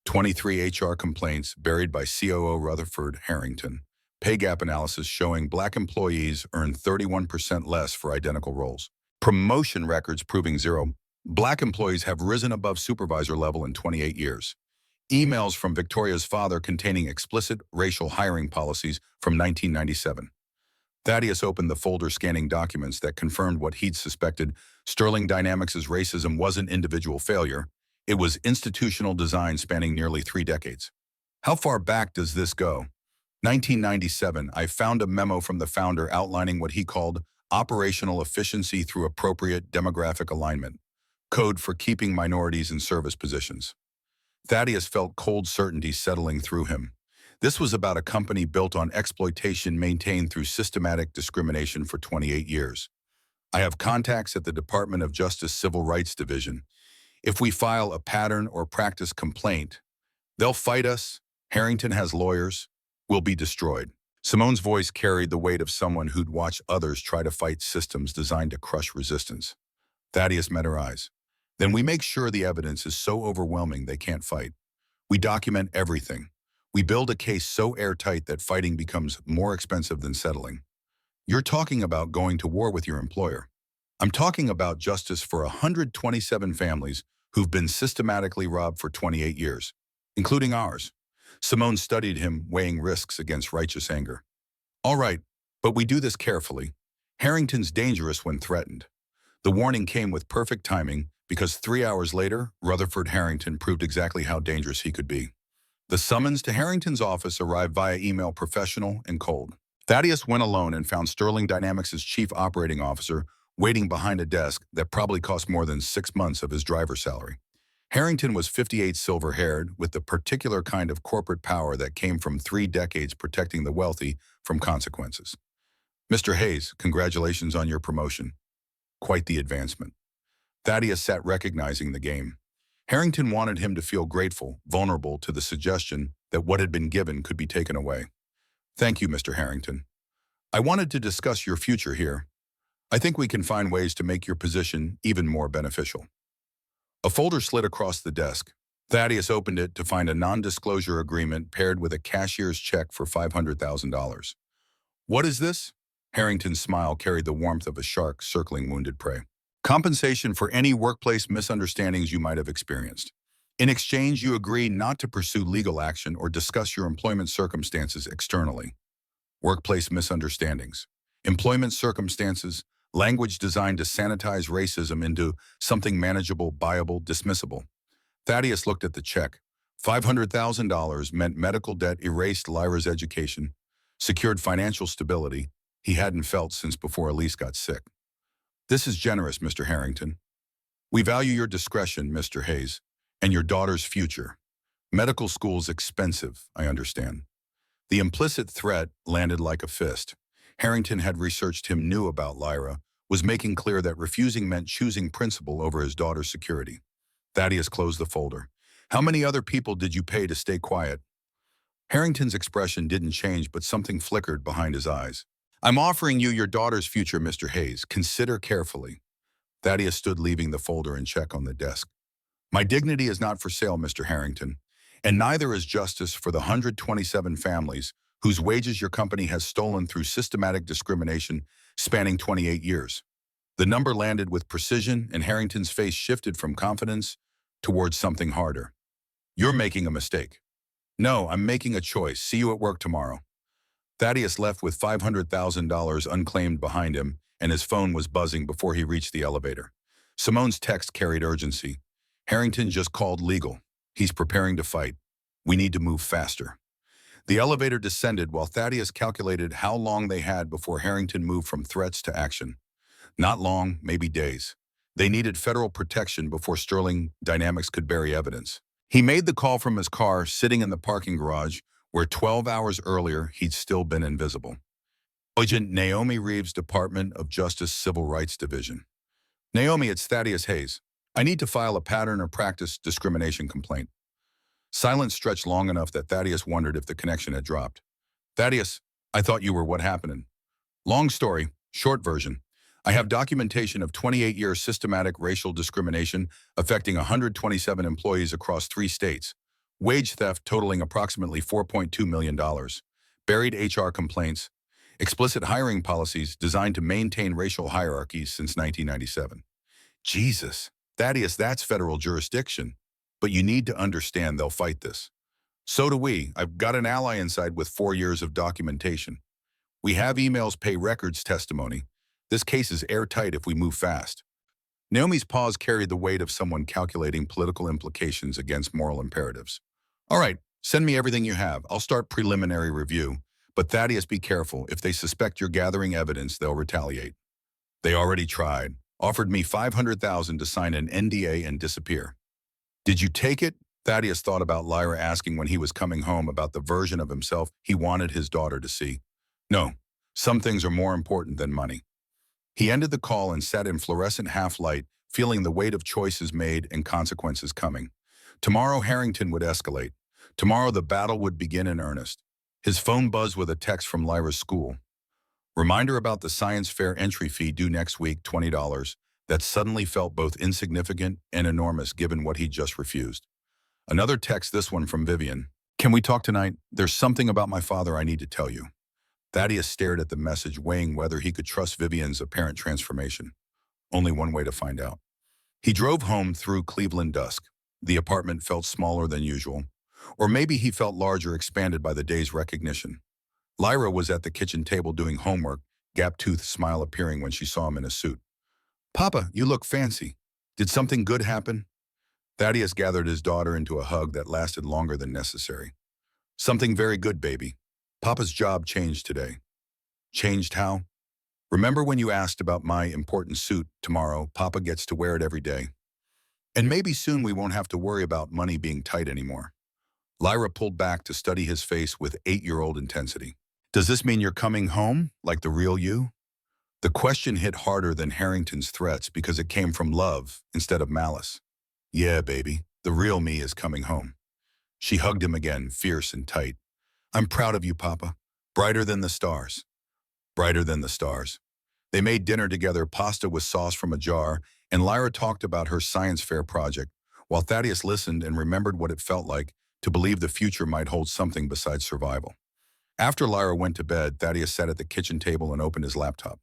23 HR complaints buried by COO Rutherford Harrington. Pay gap analysis showing Black employees earn 31% less for identical roles. Promotion records proving 0. Black employees have risen above supervisor level in 28 years. Emails from Victoria's father containing explicit racial hiring policies from 1997. Thaddeus opened the folder, scanning documents that confirmed what he'd suspected. Sterling Dynamics' racism wasn't individual failure. It was institutional design spanning nearly 3 decades. How far back does this go? 1997, I found a memo from the founder outlining what he called operational efficiency through appropriate demographic alignment, code for keeping minorities in service positions. Thaddeus felt cold certainty settling through him. This was about a company built on exploitation maintained through systematic discrimination for 28 years. I have contacts at the Department of Justice Civil Rights Division. If we file a pattern or practice complaint, they'll fight us. Harrington has lawyers. We'll be destroyed. Simone's voice carried the weight of someone who'd watched others try to fight systems designed to crush resistance. Thaddeus met her eyes. Then we make sure the evidence is so overwhelming they can't fight. We document everything. We build a case so airtight that fighting becomes more expensive than settling. You're talking about going to war with your employer. I'm talking about justice for 127 families who've been systematically robbed for 28 years, including ours. Simone studied him, weighing risks against righteous anger. All right, but we do this carefully. Harrington's dangerous when threatened. The warning came with perfect timing because 3 hours later, Rutherford Harrington proved exactly how dangerous he could be. The summons to Harrington's office arrived via email, professional and cold. Thaddeus went alone and found Sterling Dynamics' chief operating officer waiting behind a desk that probably cost more than 6 months of his driver's salary. Harrington was 58, silver-haired, with the particular kind of corporate power that came from 3 decades protecting the wealthy from consequences. Mr. Hayes, congratulations on your promotion. Quite the advancement. Thaddeus sat recognizing the game. Harrington wanted him to feel grateful, vulnerable to the suggestion that what had been given could be taken away. Thank you, Mr. Harrington. I wanted to discuss your future here. I think we can find ways to make your position even more beneficial. A folder slid across the desk. Thaddeus opened it to find a non-disclosure agreement paired with a cashier's check for $500,000. What is this? Harrington's smile carried the warmth of a shark circling wounded prey. Compensation for any workplace misunderstandings you might have experienced. In exchange, you agree not to pursue legal action or discuss your employment circumstances externally. Workplace misunderstandings. Employment circumstances, language designed to sanitize racism into something manageable, buyable, dismissible. Thaddeus looked at the check. $500,000 meant medical debt erased Lyra's education, secured financial stability he hadn't felt since before Elise got sick. This is generous, Mr. Harrington. We value your discretion, Mr. Hayes, and your daughter's future. Medical school's expensive, I understand. The implicit threat landed like a fist. Harrington had researched him, knew about Lyra, was making clear that refusing meant choosing principle over his daughter's security. Thaddeus closed the folder. How many other people did you pay to stay quiet? Harrington's expression didn't change, but something flickered behind his eyes. I'm offering you your daughter's future, Mr. Hayes. Consider carefully. Thaddeus stood, leaving the folder and check on the desk. My dignity is not for sale, Mr. Harrington, and neither is justice for the 127 families whose wages your company has stolen through systematic discrimination spanning 28 years. The number landed with precision, and Harrington's face shifted from confidence towards something harder. You're making a mistake. No, I'm making a choice. See you at work tomorrow. Thaddeus left with $500,000 unclaimed behind him, and his phone was buzzing before he reached the elevator. Simone's text carried urgency. Harrington just called legal. He's preparing to fight. We need to move faster. The elevator descended while Thaddeus calculated how long they had before Harrington moved from threats to action. Not long, maybe days. They needed federal protection before Sterling Dynamics could bury evidence. He made the call from his car, sitting in the parking garage, where 12 hours earlier he'd still been invisible. Agent Naomi Reeves, Department of Justice Civil Rights Division. Naomi, it's Thaddeus Hayes. I need to file a pattern or practice discrimination complaint. Silence stretched long enough that Thaddeus wondered if the connection had dropped. Thaddeus, I thought you were what happened. Long story, short version. I have documentation of 28 years systematic racial discrimination affecting 127 employees across 3 states. Wage theft totaling approximately $4.2 million. Buried HR complaints. Explicit hiring policies designed to maintain racial hierarchies since 1997. Jesus, Thaddeus, that's federal jurisdiction. But you need to understand they'll fight this. So do we. I've got an ally inside with 4 years of documentation. We have emails, pay records, testimony. This case is airtight if we move fast. Naomi's pause carried the weight of someone calculating political implications against moral imperatives. All right, send me everything you have. I'll start preliminary review. But Thaddeus, be careful. If they suspect you're gathering evidence, they'll retaliate. They already tried. Offered me $500,000 to sign an NDA and disappear. Did you take it? Thaddeus thought about Lyra asking when he was coming home about the version of himself he wanted his daughter to see. No, some things are more important than money. He ended the call and sat in fluorescent half-light, feeling the weight of choices made and consequences coming. Tomorrow Harrington would escalate. Tomorrow the battle would begin in earnest. His phone buzzed with a text from Lyra's school. Reminder about the science fair entry fee due next week, $20. That suddenly felt both insignificant and enormous given what he'd just refused. Another text, this one from Vivian. Can we talk tonight? There's something about my father I need to tell you. Thaddeus stared at the message, weighing whether he could trust Vivian's apparent transformation. Only one way to find out. He drove home through Cleveland dusk. The apartment felt smaller than usual. Or maybe he felt larger, expanded by the day's recognition. Lyra was at the kitchen table doing homework, gap-toothed smile appearing when she saw him in a suit. Papa, you look fancy. Did something good happen? Thaddeus gathered his daughter into a hug that lasted longer than necessary. Something very good, baby. Papa's job changed today. Changed how? Remember when you asked about my important suit tomorrow? Papa gets to wear it every day. And maybe soon we won't have to worry about money being tight anymore. Lyra pulled back to study his face with 8-year-old intensity. Does this mean you're coming home, like the real you? The question hit harder than Harrington's threats because it came from love instead of malice. Yeah, baby, the real me is coming home. She hugged him again, fierce and tight. I'm proud of you, Papa. Brighter than the stars. Brighter than the stars. They made dinner together, pasta with sauce from a jar, and Lyra talked about her science fair project, while Thaddeus listened and remembered what it felt like to believe the future might hold something besides survival. After Lyra went to bed, Thaddeus sat at the kitchen table and opened his laptop.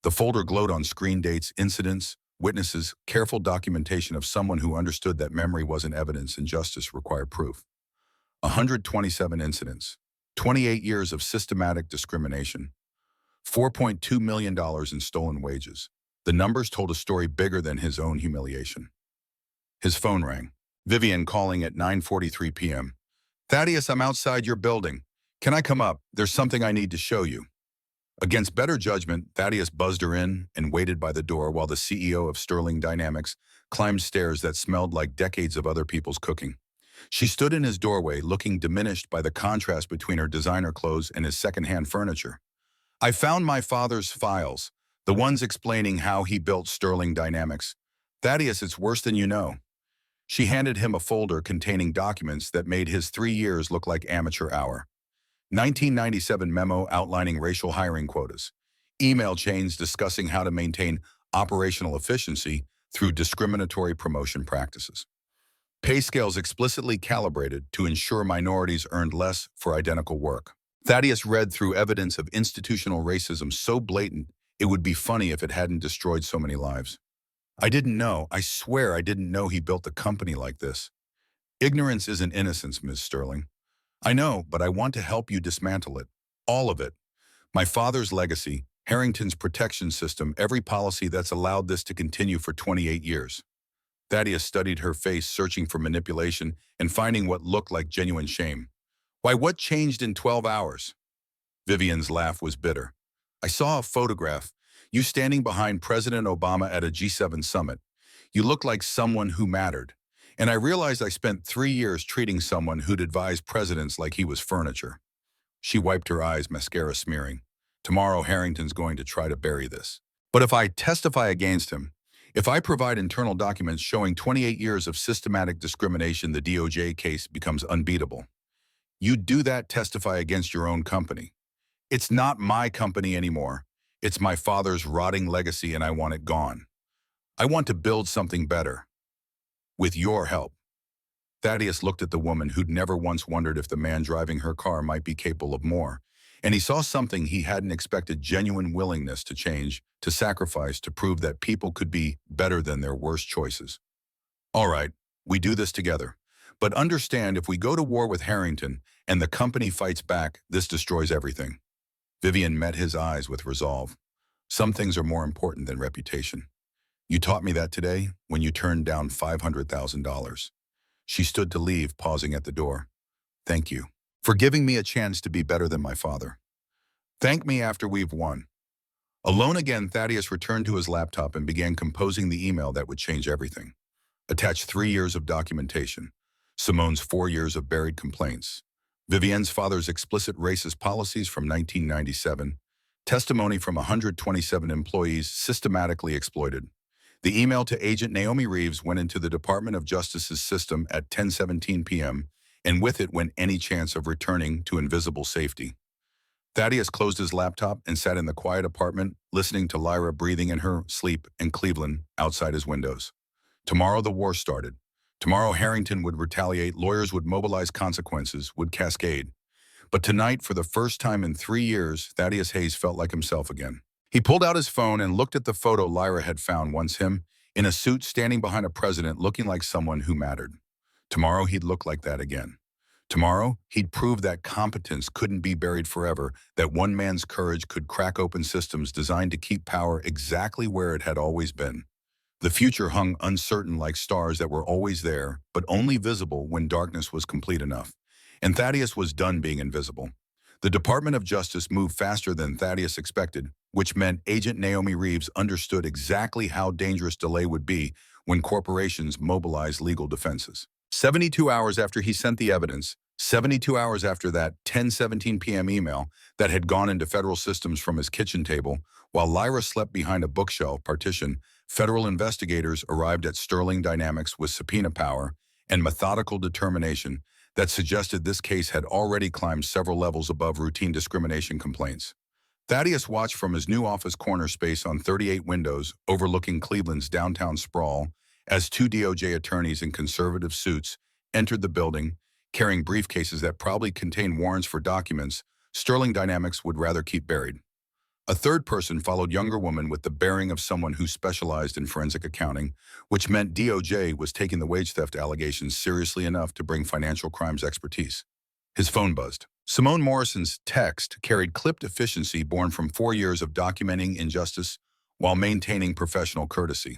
The folder glowed on screen dates, incidents, witnesses, careful documentation of someone who understood that memory wasn't evidence and justice required proof. 127 incidents, 28 years of systematic discrimination, $4.2 million in stolen wages. The numbers told a story bigger than his own humiliation. His phone rang. Vivian calling at 9:43 p.m. Thaddeus, I'm outside your building. Can I come up? There's something I need to show you. Against better judgment, Thaddeus buzzed her in and waited by the door while the CEO of Sterling Dynamics climbed stairs that smelled like decades of other people's cooking. She stood in his doorway, looking diminished by the contrast between her designer clothes and his secondhand furniture. I found my father's files, the ones explaining how he built Sterling Dynamics. Thaddeus, it's worse than you know. She handed him a folder containing documents that made his 3 years look like amateur hour. 1997 memo outlining racial hiring quotas. Email chains discussing how to maintain operational efficiency through discriminatory promotion practices. Pay scales explicitly calibrated to ensure minorities earned less for identical work. Thaddeus read through evidence of institutional racism so blatant it would be funny if it hadn't destroyed so many lives. I didn't know, I swear I didn't know he built a company like this. Ignorance isn't innocence, Ms. Sterling. I know, but I want to help you dismantle it. All of it. My father's legacy, Harrington's protection system, every policy that's allowed this to continue for 28 years. Thaddeus studied her face, searching for manipulation and finding what looked like genuine shame. Why, what changed in 12 hours? Vivian's laugh was bitter. I saw a photograph, you standing behind President Obama at a G7 summit. You looked like someone who mattered. And I realized I spent 3 years treating someone who'd advise presidents like he was furniture. She wiped her eyes, mascara smearing. Tomorrow Harrington's going to try to bury this. But if I testify against him, if I provide internal documents showing 28 years of systematic discrimination, the DOJ case becomes unbeatable. You do that, testify against your own company. It's not my company anymore. It's my father's rotting legacy and I want it gone. I want to build something better. With your help. Thaddeus looked at the woman who'd never once wondered if the man driving her car might be capable of more, and he saw something he hadn't expected: genuine willingness to change, to sacrifice, to prove that people could be better than their worst choices. All right, we do this together. But understand, if we go to war with Harrington and the company fights back, this destroys everything. Vivian met his eyes with resolve. Some things are more important than reputation. You taught me that today when you turned down $500,000. She stood to leave, pausing at the door. Thank you for giving me a chance to be better than my father. Thank me after we've won. Alone again, Thaddeus returned to his laptop and began composing the email that would change everything. Attached 3 years of documentation. Simone's 4 years of buried complaints. Vivienne's father's explicit racist policies from 1997. Testimony from 127 employees systematically exploited. The email to Agent Naomi Reeves went into the Department of Justice's system at 10:17 p.m., and with it went any chance of returning to invisible safety. Thaddeus closed his laptop and sat in the quiet apartment, listening to Lyra breathing in her sleep and Cleveland outside his windows. Tomorrow the war started. Tomorrow Harrington would retaliate, lawyers would mobilize, consequences would cascade. But tonight, for the first time in 3 years, Thaddeus Hayes felt like himself again. He pulled out his phone and looked at the photo Lyra had found once, him, in a suit standing behind a president, looking like someone who mattered. Tomorrow he'd look like that again. Tomorrow he'd prove that competence couldn't be buried forever, that one man's courage could crack open systems designed to keep power exactly where it had always been. The future hung uncertain, like stars that were always there, but only visible when darkness was complete enough. And Thaddeus was done being invisible. The Department of Justice moved faster than Thaddeus expected, which meant Agent Naomi Reeves understood exactly how dangerous delay would be when corporations mobilized legal defenses. 72 hours after he sent the evidence, 72 hours after that 10:17 p.m. email that had gone into federal systems from his kitchen table, while Lyra slept behind a bookshelf partition, federal investigators arrived at Sterling Dynamics with subpoena power and methodical determination that suggested this case had already climbed several levels above routine discrimination complaints. Thaddeus watched from his new office corner space on 38 windows overlooking Cleveland's downtown sprawl as two DOJ attorneys in conservative suits entered the building, carrying briefcases that probably contained warrants for documents Sterling Dynamics would rather keep buried. A third person followed younger woman with the bearing of someone who specialized in forensic accounting, which meant DOJ was taking the wage theft allegations seriously enough to bring financial crimes expertise. His phone buzzed. Simone Morrison's text carried clipped efficiency born from 4 years of documenting injustice while maintaining professional courtesy.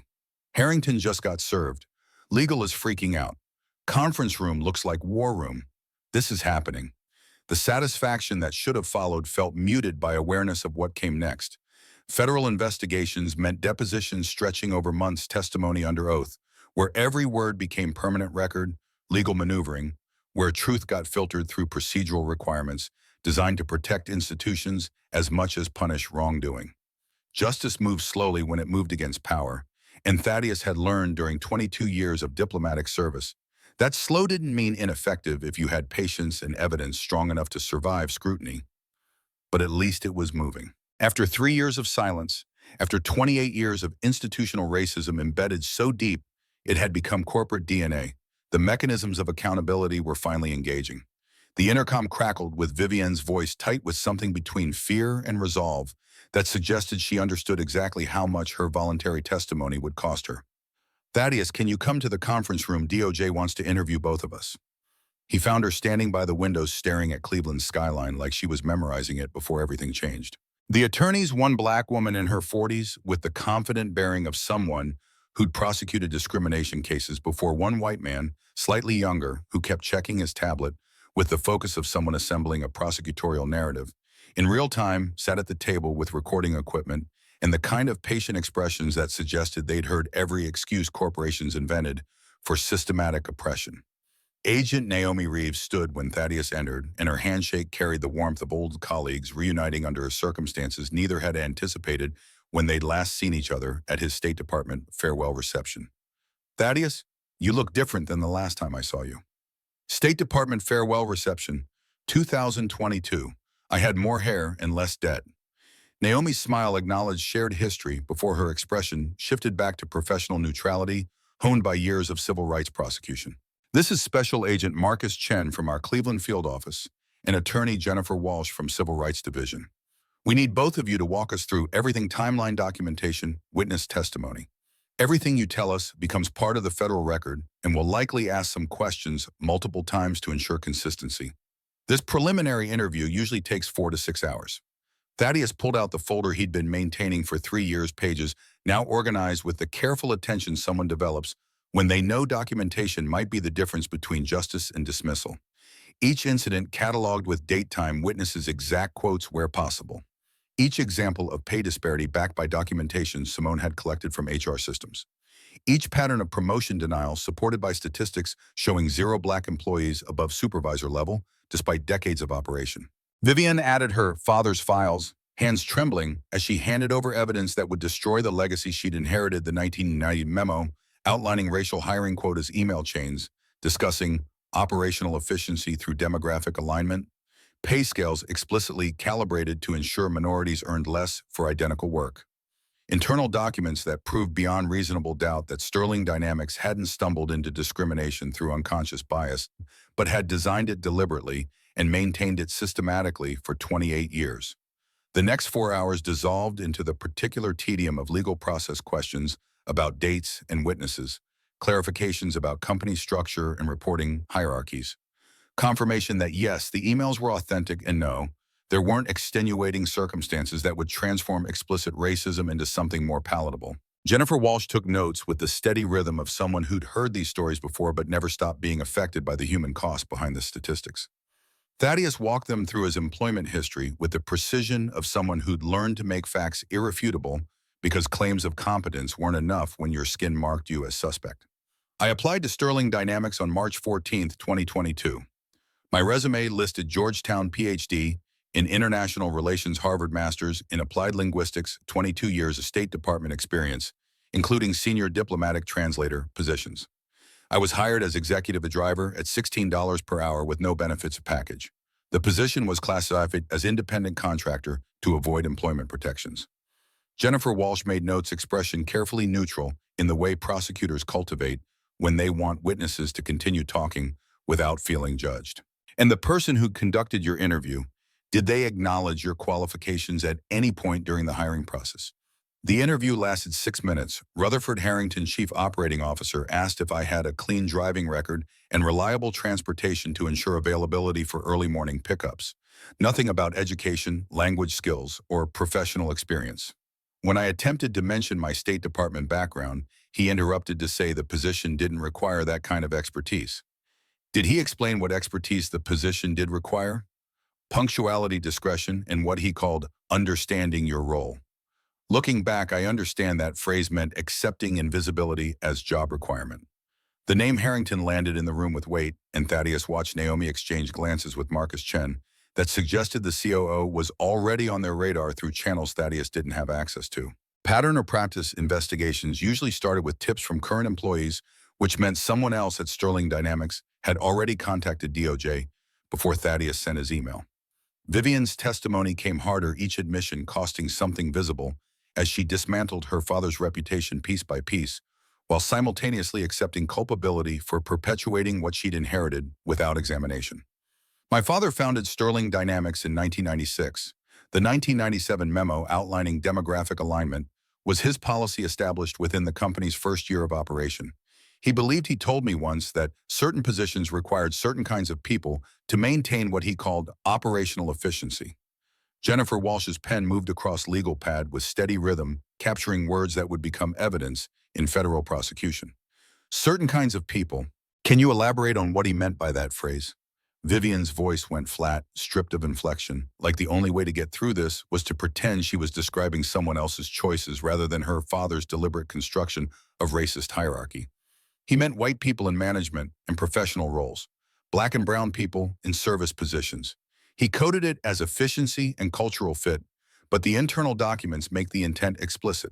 Harrington just got served. Legal is freaking out. Conference room looks like war room. This is happening. The satisfaction that should have followed felt muted by awareness of what came next. Federal investigations meant depositions stretching over months, testimony under oath, where every word became permanent record, legal maneuvering, where truth got filtered through procedural requirements designed to protect institutions as much as punish wrongdoing. Justice moved slowly when it moved against power, and Thaddeus had learned during 22 years of diplomatic service that slow didn't mean ineffective if you had patience and evidence strong enough to survive scrutiny. But at least it was moving. After 3 years of silence, after 28 years of institutional racism embedded so deep it had become corporate DNA, the mechanisms of accountability were finally engaging. The intercom crackled with Vivienne's voice tight with something between fear and resolve that suggested she understood exactly how much her voluntary testimony would cost her. "Thaddeus, can you come to the conference room? DOJ wants to interview both of us." He found her standing by the window staring at Cleveland's skyline like she was memorizing it before everything changed. The attorneys, one black woman in her 40s with the confident bearing of someone who'd prosecuted discrimination cases before, one white man, slightly younger, who kept checking his tablet with the focus of someone assembling a prosecutorial narrative, in real time sat at the table with recording equipment and the kind of patient expressions that suggested they'd heard every excuse corporations invented for systematic oppression. Agent Naomi Reeves stood when Thaddeus entered, and her handshake carried the warmth of old colleagues reuniting under circumstances neither had anticipated when they'd last seen each other at his State Department farewell reception. "Thaddeus, you look different than the last time I saw you." State Department farewell reception, 2022. I had more hair and less debt. Naomi's smile acknowledged shared history before her expression shifted back to professional neutrality, honed by years of civil rights prosecution. "This is Special Agent Marcus Chen from our Cleveland field office and Attorney Jennifer Walsh from Civil Rights Division. We need both of you to walk us through everything: timeline, documentation, witness testimony. Everything you tell us becomes part of the federal record, and we'll likely ask some questions multiple times to ensure consistency. This preliminary interview usually takes 4 to 6 hours." Thaddeus pulled out the folder he'd been maintaining for 3 years, pages now organized with the careful attention someone develops when they know documentation might be the difference between justice and dismissal. Each incident cataloged with date, time, witnesses, exact quotes where possible. Each example of pay disparity backed by documentation Simone had collected from HR systems. Each pattern of promotion denial supported by statistics showing 0 black employees above supervisor level despite decades of operation. Vivienne added her father's files, hands trembling as she handed over evidence that would destroy the legacy she'd inherited: the 1990 memo outlining racial hiring quotas, email chains discussing operational efficiency through demographic alignment, pay scales explicitly calibrated to ensure minorities earned less for identical work, internal documents that proved beyond reasonable doubt that Sterling Dynamics hadn't stumbled into discrimination through unconscious bias, but had designed it deliberately and maintained it systematically for 28 years. The next 4 hours dissolved into the particular tedium of legal process questions about dates and witnesses, clarifications about company structure and reporting hierarchies, confirmation that yes, the emails were authentic, and no, there weren't extenuating circumstances that would transform explicit racism into something more palatable. Jennifer Walsh took notes with the steady rhythm of someone who'd heard these stories before but never stopped being affected by the human cost behind the statistics. Thaddeus walked them through his employment history with the precision of someone who'd learned to make facts irrefutable because claims of competence weren't enough when your skin marked you as suspect. "I applied to Sterling Dynamics on March 14, 2022. My resume listed Georgetown PhD in International Relations, Harvard Masters in Applied Linguistics, 22 years of State Department experience, including senior diplomatic translator positions. I was hired as executive driver at $16 per hour with no benefits package. The position was classified as independent contractor to avoid employment protections. Jennifer Walsh made notes expression carefully neutral in the way prosecutors cultivate when they want witnesses to continue talking without feeling judged. And the person who conducted your interview, did they acknowledge your qualifications at any point during the hiring process? The interview lasted 6 minutes. Rutherford Harrington, Chief Operating Officer, asked if I had a clean driving record and reliable transportation to ensure availability for early morning pickups. Nothing about education, language skills, or professional experience. When I attempted to mention my State Department background, he interrupted to say the position didn't require that kind of expertise. Did he explain what expertise the position did require? Punctuality, discretion, and what he called understanding your role. Looking back, I understand that phrase meant accepting invisibility as job requirement. The name Harrington landed in the room with Waite, and Thaddeus watched Naomi exchange glances with Marcus Chen that suggested the COO was already on their radar through channels Thaddeus didn't have access to. Pattern or practice investigations usually started with tips from current employees, which meant someone else at Sterling Dynamics had already contacted DOJ before Thaddeus sent his email. Vivian's testimony came harder, each admission costing something visible, as she dismantled her father's reputation piece by piece, while simultaneously accepting culpability for perpetuating what she'd inherited without examination. My father founded Sterling Dynamics in 1996. The 1997 memo outlining demographic alignment was his policy established within the company's first year of operation. He believed he told me once that certain positions required certain kinds of people to maintain what he called operational efficiency. Jennifer Walsh's pen moved across legal pad with steady rhythm, capturing words that would become evidence in federal prosecution. Certain kinds of people. Can you elaborate on what he meant by that phrase? Vivian's voice went flat, stripped of inflection, like the only way to get through this was to pretend she was describing someone else's choices rather than her father's deliberate construction of racist hierarchy. He meant white people in management and professional roles, black and brown people in service positions. He coded it as efficiency and cultural fit, but the internal documents make the intent explicit.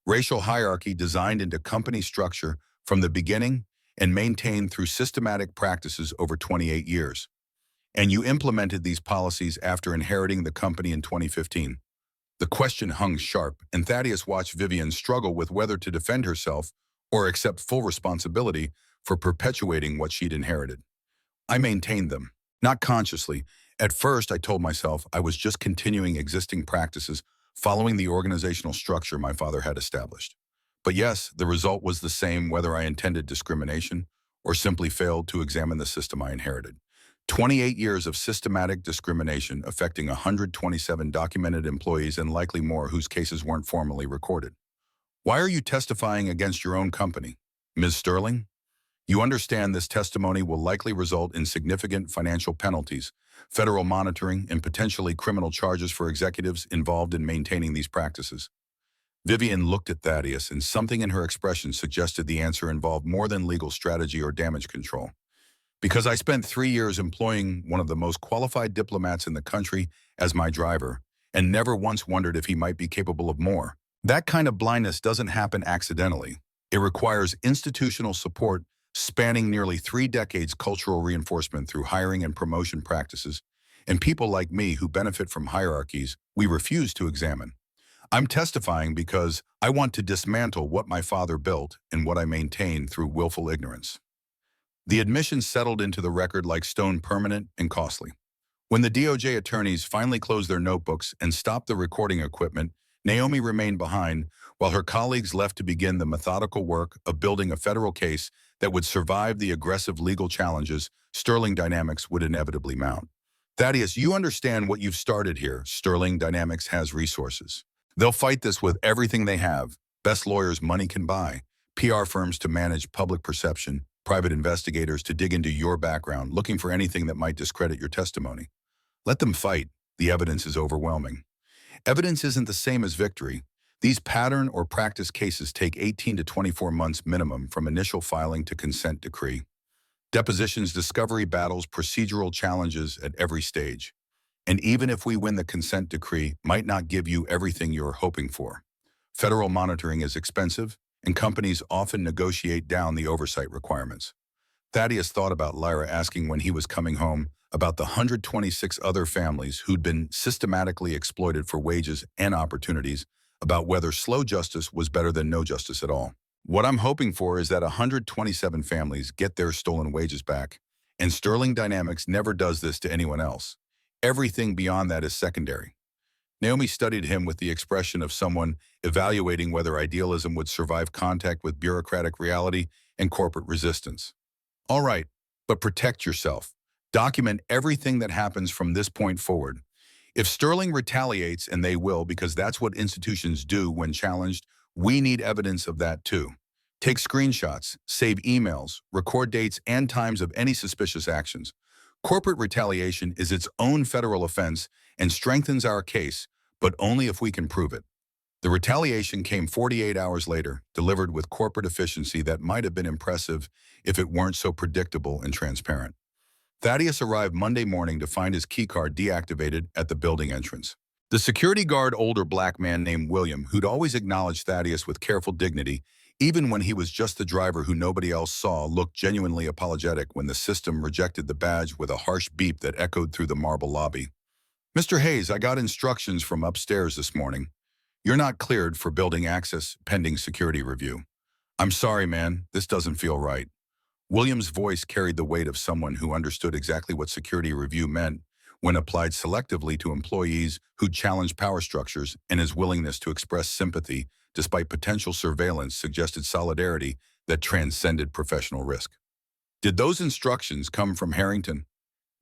Racial hierarchy designed into company structure from the beginning and maintained through systematic practices over 28 years. And you implemented these policies after inheriting the company in 2015. The question hung sharp, and Thaddeus watched Vivian struggle with whether to defend herself or accept full responsibility for perpetuating what she'd inherited. I maintained them, not consciously. At first, I told myself I was just continuing existing practices, following the organizational structure my father had established. But yes, the result was the same whether I intended discrimination or simply failed to examine the system I inherited. 28 years of systematic discrimination affecting 127 documented employees and likely more whose cases weren't formally recorded. Why are you testifying against your own company, Ms. Sterling? You understand this testimony will likely result in significant financial penalties, federal monitoring, and potentially criminal charges for executives involved in maintaining these practices. Vivian looked at Thaddeus, and something in her expression suggested the answer involved more than legal strategy or damage control. Because I spent 3 years employing one of the most qualified diplomats in the country as my driver, and never once wondered if he might be capable of more. That kind of blindness doesn't happen accidentally. It requires institutional support spanning nearly 3 decades, cultural reinforcement through hiring and promotion practices, and people like me who benefit from hierarchies we refuse to examine. I'm testifying because I want to dismantle what my father built and what I maintain through willful ignorance. The admission settled into the record like stone, permanent and costly. When the DOJ attorneys finally closed their notebooks and stopped the recording equipment, Naomi remained behind while her colleagues left to begin the methodical work of building a federal case that would survive the aggressive legal challenges Sterling Dynamics would inevitably mount. Thaddeus, you understand what you've started here. Sterling Dynamics has resources. They'll fight this with everything they have. Best lawyers money can buy, PR firms to manage public perception, private investigators to dig into your background, looking for anything that might discredit your testimony. Let them fight. The evidence is overwhelming. Evidence isn't the same as victory. These pattern or practice cases take 18 to 24 months minimum from initial filing to consent decree. Depositions, discovery battles, procedural challenges at every stage. And even if we win the consent decree, might not give you everything you're hoping for. Federal monitoring is expensive, and companies often negotiate down the oversight requirements. Thaddeus thought about Lyra asking when he was coming home, about the 126 other families who'd been systematically exploited for wages and opportunities, about whether slow justice was better than no justice at all. What I'm hoping for is that 127 families get their stolen wages back, and Sterling Dynamics never does this to anyone else. Everything beyond that is secondary. Naomi studied him with the expression of someone evaluating whether idealism would survive contact with bureaucratic reality and corporate resistance. All right, but protect yourself. Document everything that happens from this point forward. If Sterling retaliates, and they will because that's what institutions do when challenged, we need evidence of that too. Take screenshots, save emails, record dates and times of any suspicious actions. Corporate retaliation is its own federal offense and strengthens our case, but only if we can prove it. The retaliation came 48 hours later, delivered with corporate efficiency that might have been impressive if it weren't so predictable and transparent. Thaddeus arrived Monday morning to find his keycard deactivated at the building entrance. The security guard, older black man named William, who'd always acknowledged Thaddeus with careful dignity, even when he was just the driver who nobody else saw, looked genuinely apologetic when the system rejected the badge with a harsh beep that echoed through the marble lobby. "Mr. Hayes, I got instructions from upstairs this morning. You're not cleared for building access pending security review." "I'm sorry, man. This doesn't feel right." William's voice carried the weight of someone who understood exactly what security review meant when applied selectively to employees who challenged power structures, and his willingness to express sympathy despite potential surveillance suggested solidarity that transcended professional risk. "Did those instructions come from Harrington?"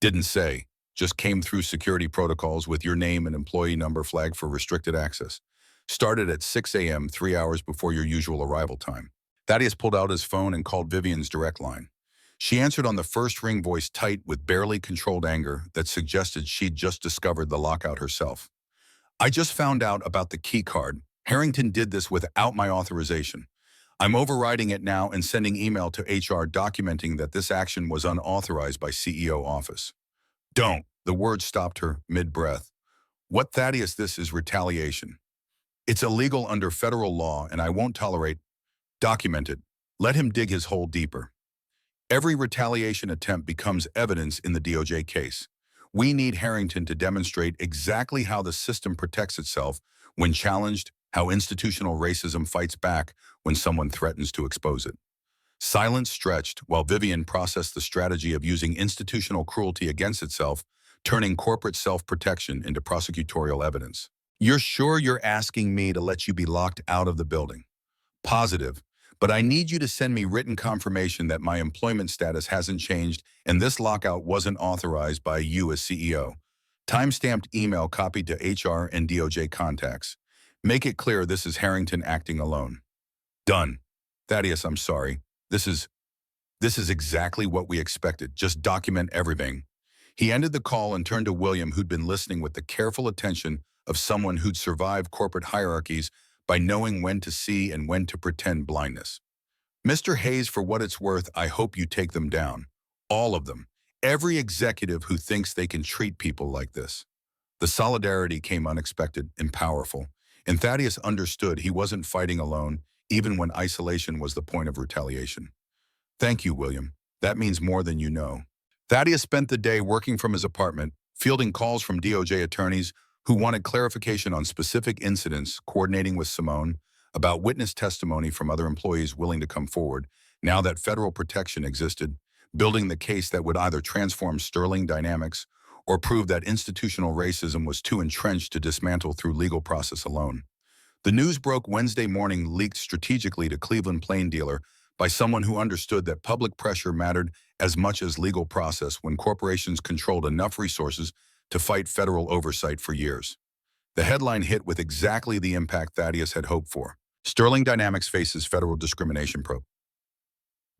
"Didn't say. Just came through security protocols with your name and employee number flagged for restricted access. Started at 6 a.m., 3 hours before your usual arrival time." Thaddeus pulled out his phone and called Vivian's direct line. She answered on the first ring, voice tight with barely controlled anger that suggested she'd just discovered the lockout herself. "I just found out about the key card. Harrington did this without my authorization. I'm overriding it now and sending email to HR documenting that this action was unauthorized by CEO office." "Don't." The word stopped her mid-breath. "What, Thaddeus? This is retaliation. It's illegal under federal law, and I won't tolerate." "Document it. Let him dig his hole deeper." Every retaliation attempt becomes evidence in the DOJ case. We need Harrington to demonstrate exactly how the system protects itself when challenged, how institutional racism fights back when someone threatens to expose it. Silence stretched while Vivian processed the strategy of using institutional cruelty against itself, turning corporate self-protection into prosecutorial evidence. "You're sure you're asking me to let you be locked out of the building?" "Positive. But I need you to send me written confirmation that my employment status hasn't changed and this lockout wasn't authorized by you as CEO. Time-stamped email copied to HR and DOJ contacts. Make it clear this is Harrington acting alone." "Done." "Thaddeus, I'm sorry. This is exactly what we expected. Just document everything." He ended the call and turned to William, who'd been listening with the careful attention of someone who'd survived corporate hierarchies by knowing when to see and when to pretend blindness. "Mr. Hayes, for what it's worth, I hope you take them down. All of them. Every executive who thinks they can treat people like this." The solidarity came unexpected and powerful, and Thaddeus understood he wasn't fighting alone, even when isolation was the point of retaliation. "Thank you, William. That means more than you know." Thaddeus spent the day working from his apartment, fielding calls from DOJ attorneys who wanted clarification on specific incidents, coordinating with Simone about witness testimony from other employees willing to come forward, now that federal protection existed, building the case that would either transform Sterling Dynamics or prove that institutional racism was too entrenched to dismantle through legal process alone. The news broke Wednesday morning, leaked strategically to Cleveland Plain Dealer by someone who understood that public pressure mattered as much as legal process when corporations controlled enough resources to fight federal oversight for years. The headline hit with exactly the impact Thaddeus had hoped for. Sterling Dynamics faces federal discrimination probe.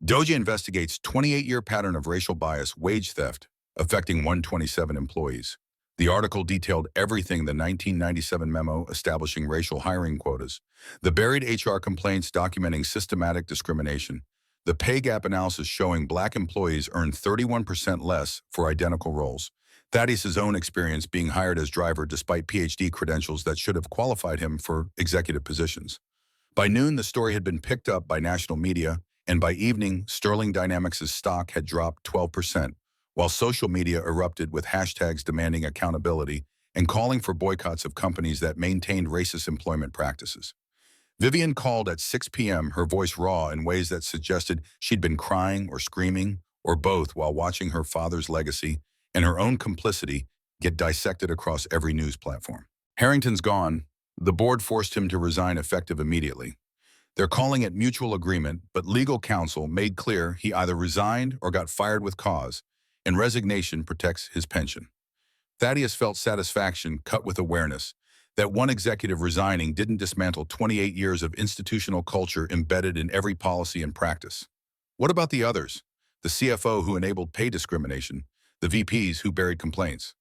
DOJ investigates 28-year pattern of racial bias wage theft affecting 127 employees. The article detailed everything: the 1997 memo establishing racial hiring quotas, the buried HR complaints documenting systematic discrimination, the pay gap analysis showing black employees earned 31% less for identical roles, Thaddeus' own experience being hired as driver despite PhD credentials that should have qualified him for executive positions. By noon, the story had been picked up by national media, and by evening, Sterling Dynamics' stock had dropped 12%, while social media erupted with hashtags demanding accountability and calling for boycotts of companies that maintained racist employment practices. Vivian called at 6 p.m., her voice raw in ways that suggested she'd been crying or screaming, or both, while watching her father's legacy and her own complicity get dissected across every news platform. Harrington's gone. The board forced him to resign effective immediately. They're calling it mutual agreement, but legal counsel made clear he either resigned or got fired with cause, and resignation protects his pension. Thaddeus felt satisfaction cut with awareness that one executive resigning didn't dismantle 28 years of institutional culture embedded in every policy and practice. What about the others? The CFO who enabled pay discrimination, the VPs who buried complaints.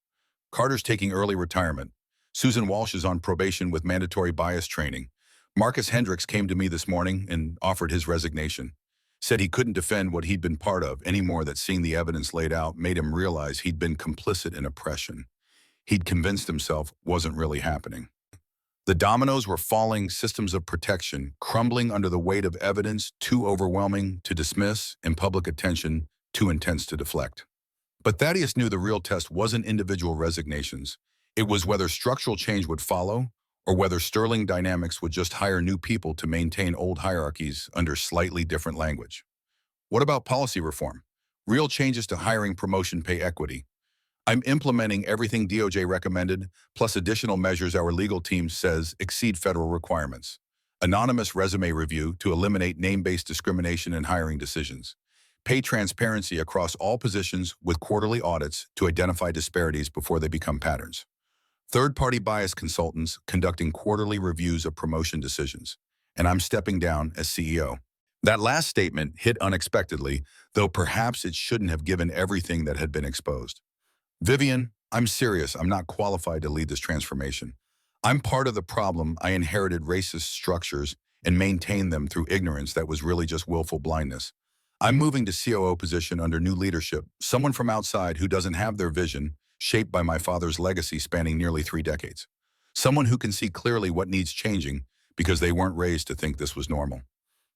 Carter's taking early retirement. Susan Walsh is on probation with mandatory bias training. Marcus Hendricks came to me this morning and offered his resignation. Said he couldn't defend what he'd been part of anymore, that seeing the evidence laid out made him realize he'd been complicit in oppression. He'd convinced himself wasn't really happening. The dominoes were falling, systems of protection crumbling under the weight of evidence too overwhelming to dismiss and public attention too intense to deflect. But Thaddeus knew the real test wasn't individual resignations. It was whether structural change would follow or whether Sterling Dynamics would just hire new people to maintain old hierarchies under slightly different language. What about policy reform? Real changes to hiring, promotion, pay equity. I'm implementing everything DOJ recommended, plus additional measures our legal team says exceed federal requirements. Anonymous resume review to eliminate name-based discrimination in hiring decisions. Pay transparency across all positions with quarterly audits to identify disparities before they become patterns. Third-party bias consultants conducting quarterly reviews of promotion decisions. And I'm stepping down as CEO. That last statement hit unexpectedly, though perhaps it shouldn't have given everything that had been exposed. Vivian, I'm serious. I'm not qualified to lead this transformation. I'm part of the problem. I inherited racist structures and maintained them through ignorance that was really just willful blindness. I'm moving to COO position under new leadership, someone from outside who doesn't have their vision, shaped by my father's legacy spanning nearly 3 decades. Someone who can see clearly what needs changing because they weren't raised to think this was normal.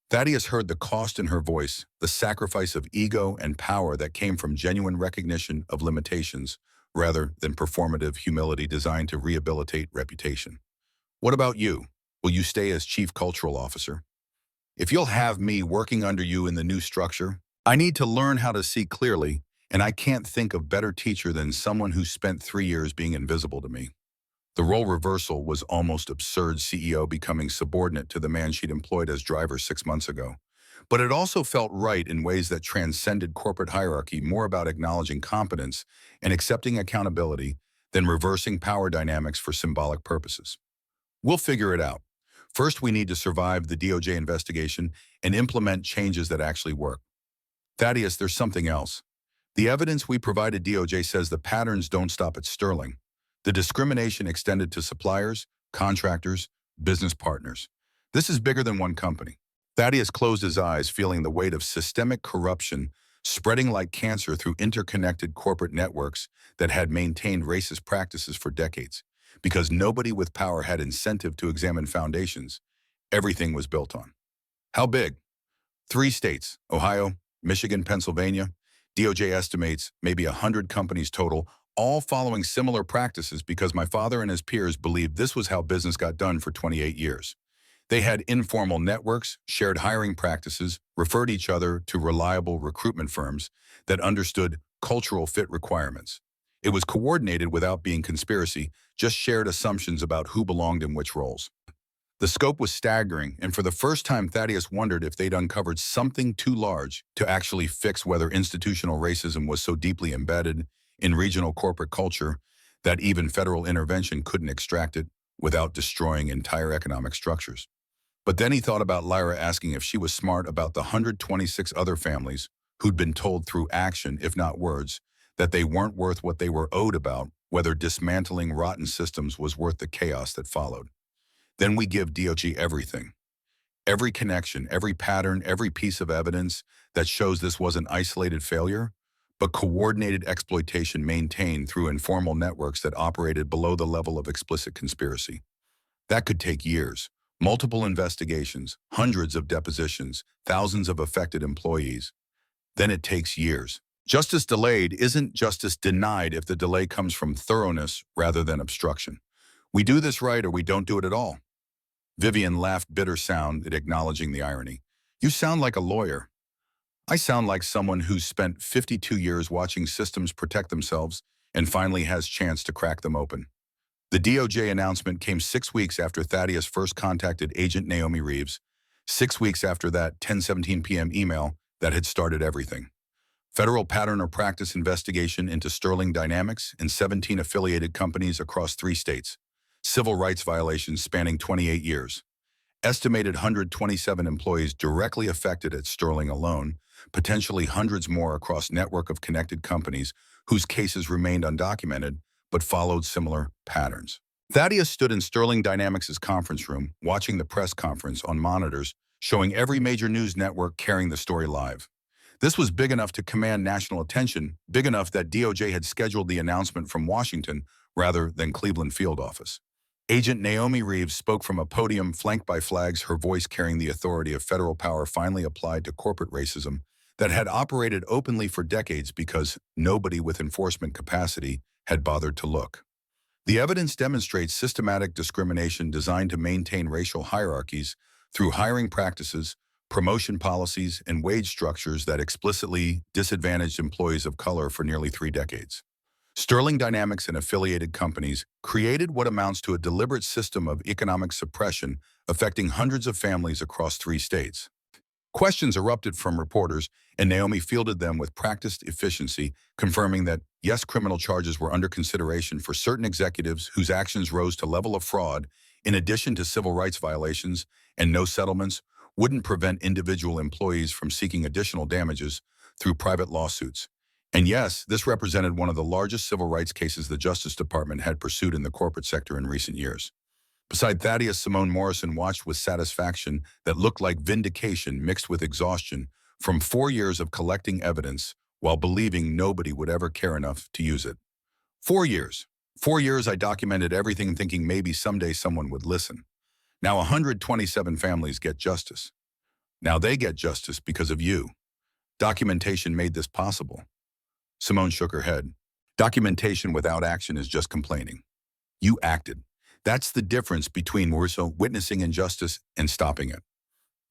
Thaddeus heard the cost in her voice, the sacrifice of ego and power that came from genuine recognition of limitations rather than performative humility designed to rehabilitate reputation. What about you? Will you stay as Chief Cultural Officer? If you'll have me working under you in the new structure, I need to learn how to see clearly, and I can't think of better teacher than someone who spent 3 years being invisible to me. The role reversal was almost absurd, CEO becoming subordinate to the man she'd employed as driver 6 months ago. But it also felt right in ways that transcended corporate hierarchy, more about acknowledging competence and accepting accountability than reversing power dynamics for symbolic purposes. We'll figure it out. First, we need to survive the DOJ investigation and implement changes that actually work. Thaddeus, there's something else. The evidence we provided DOJ says the patterns don't stop at Sterling. The discrimination extended to suppliers, contractors, business partners. This is bigger than one company. Thaddeus closed his eyes, feeling the weight of systemic corruption spreading like cancer through interconnected corporate networks that had maintained racist practices for decades. Because nobody with power had incentive to examine foundations, everything was built on. How big? 3 states, Ohio, Michigan, Pennsylvania. DOJ estimates maybe 100 companies total, all following similar practices because my father and his peers believed this was how business got done for 28 years. They had informal networks, shared hiring practices, referred each other to reliable recruitment firms that understood cultural fit requirements. It was coordinated without being conspiracy, just shared assumptions about who belonged in which roles. The scope was staggering, and for the first time Thaddeus wondered if they'd uncovered something too large to actually fix, whether institutional racism was so deeply embedded in regional corporate culture that even federal intervention couldn't extract it without destroying entire economic structures. But then he thought about Lyra asking if she was smart about the 126 other families who'd been told through action, if not words, that they weren't worth what they were owed, about whether dismantling rotten systems was worth the chaos that followed. Then we give DOJ everything. Every connection, every pattern, every piece of evidence that shows this wasn't isolated failure, but coordinated exploitation maintained through informal networks that operated below the level of explicit conspiracy. That could take years, multiple investigations, hundreds of depositions, thousands of affected employees. Then it takes years, Justice delayed isn't justice denied if the delay comes from thoroughness rather than obstruction. We do this right or we don't do it at all. Vivian laughed bitter sound at acknowledging the irony. You sound like a lawyer. I sound like someone who's spent 52 years watching systems protect themselves and finally has chance to crack them open. The DOJ announcement came 6 weeks after Thaddeus first contacted Agent Naomi Reeves, 6 weeks after that 10:17 p.m. email that had started everything. Federal pattern or practice investigation into Sterling Dynamics and 17 affiliated companies across 3 states. Civil rights violations spanning 28 years. Estimated 127 employees directly affected at Sterling alone, potentially hundreds more across network of connected companies whose cases remained undocumented but followed similar patterns. Thaddeus stood in Sterling Dynamics' conference room, watching the press conference on monitors, showing every major news network carrying the story live. This was big enough to command national attention, big enough that DOJ had scheduled the announcement from Washington rather than Cleveland field office. Agent Naomi Reeves spoke from a podium flanked by flags, her voice carrying the authority of federal power finally applied to corporate racism that had operated openly for decades because nobody with enforcement capacity had bothered to look. The evidence demonstrates systematic discrimination designed to maintain racial hierarchies through hiring practices, promotion policies, and wage structures that explicitly disadvantaged employees of color for nearly 3 decades. Sterling Dynamics and affiliated companies created what amounts to a deliberate system of economic suppression affecting hundreds of families across 3 states. Questions erupted from reporters, and Naomi fielded them with practiced efficiency, confirming that, yes, criminal charges were under consideration for certain executives whose actions rose to level of fraud, in addition to civil rights violations, and no settlements wouldn't prevent individual employees from seeking additional damages through private lawsuits. And yes, this represented one of the largest civil rights cases the Justice Department had pursued in the corporate sector in recent years. Beside Thaddeus, Simone Morrison watched with satisfaction that looked like vindication mixed with exhaustion from 4 years of collecting evidence while believing nobody would ever care enough to use it. 4 years. 4 years I documented everything thinking maybe someday someone would listen. Now 127 families get justice. Now they get justice because of you. Documentation made this possible. Simone shook her head. Documentation without action is just complaining. You acted. That's the difference between witnessing injustice and stopping it.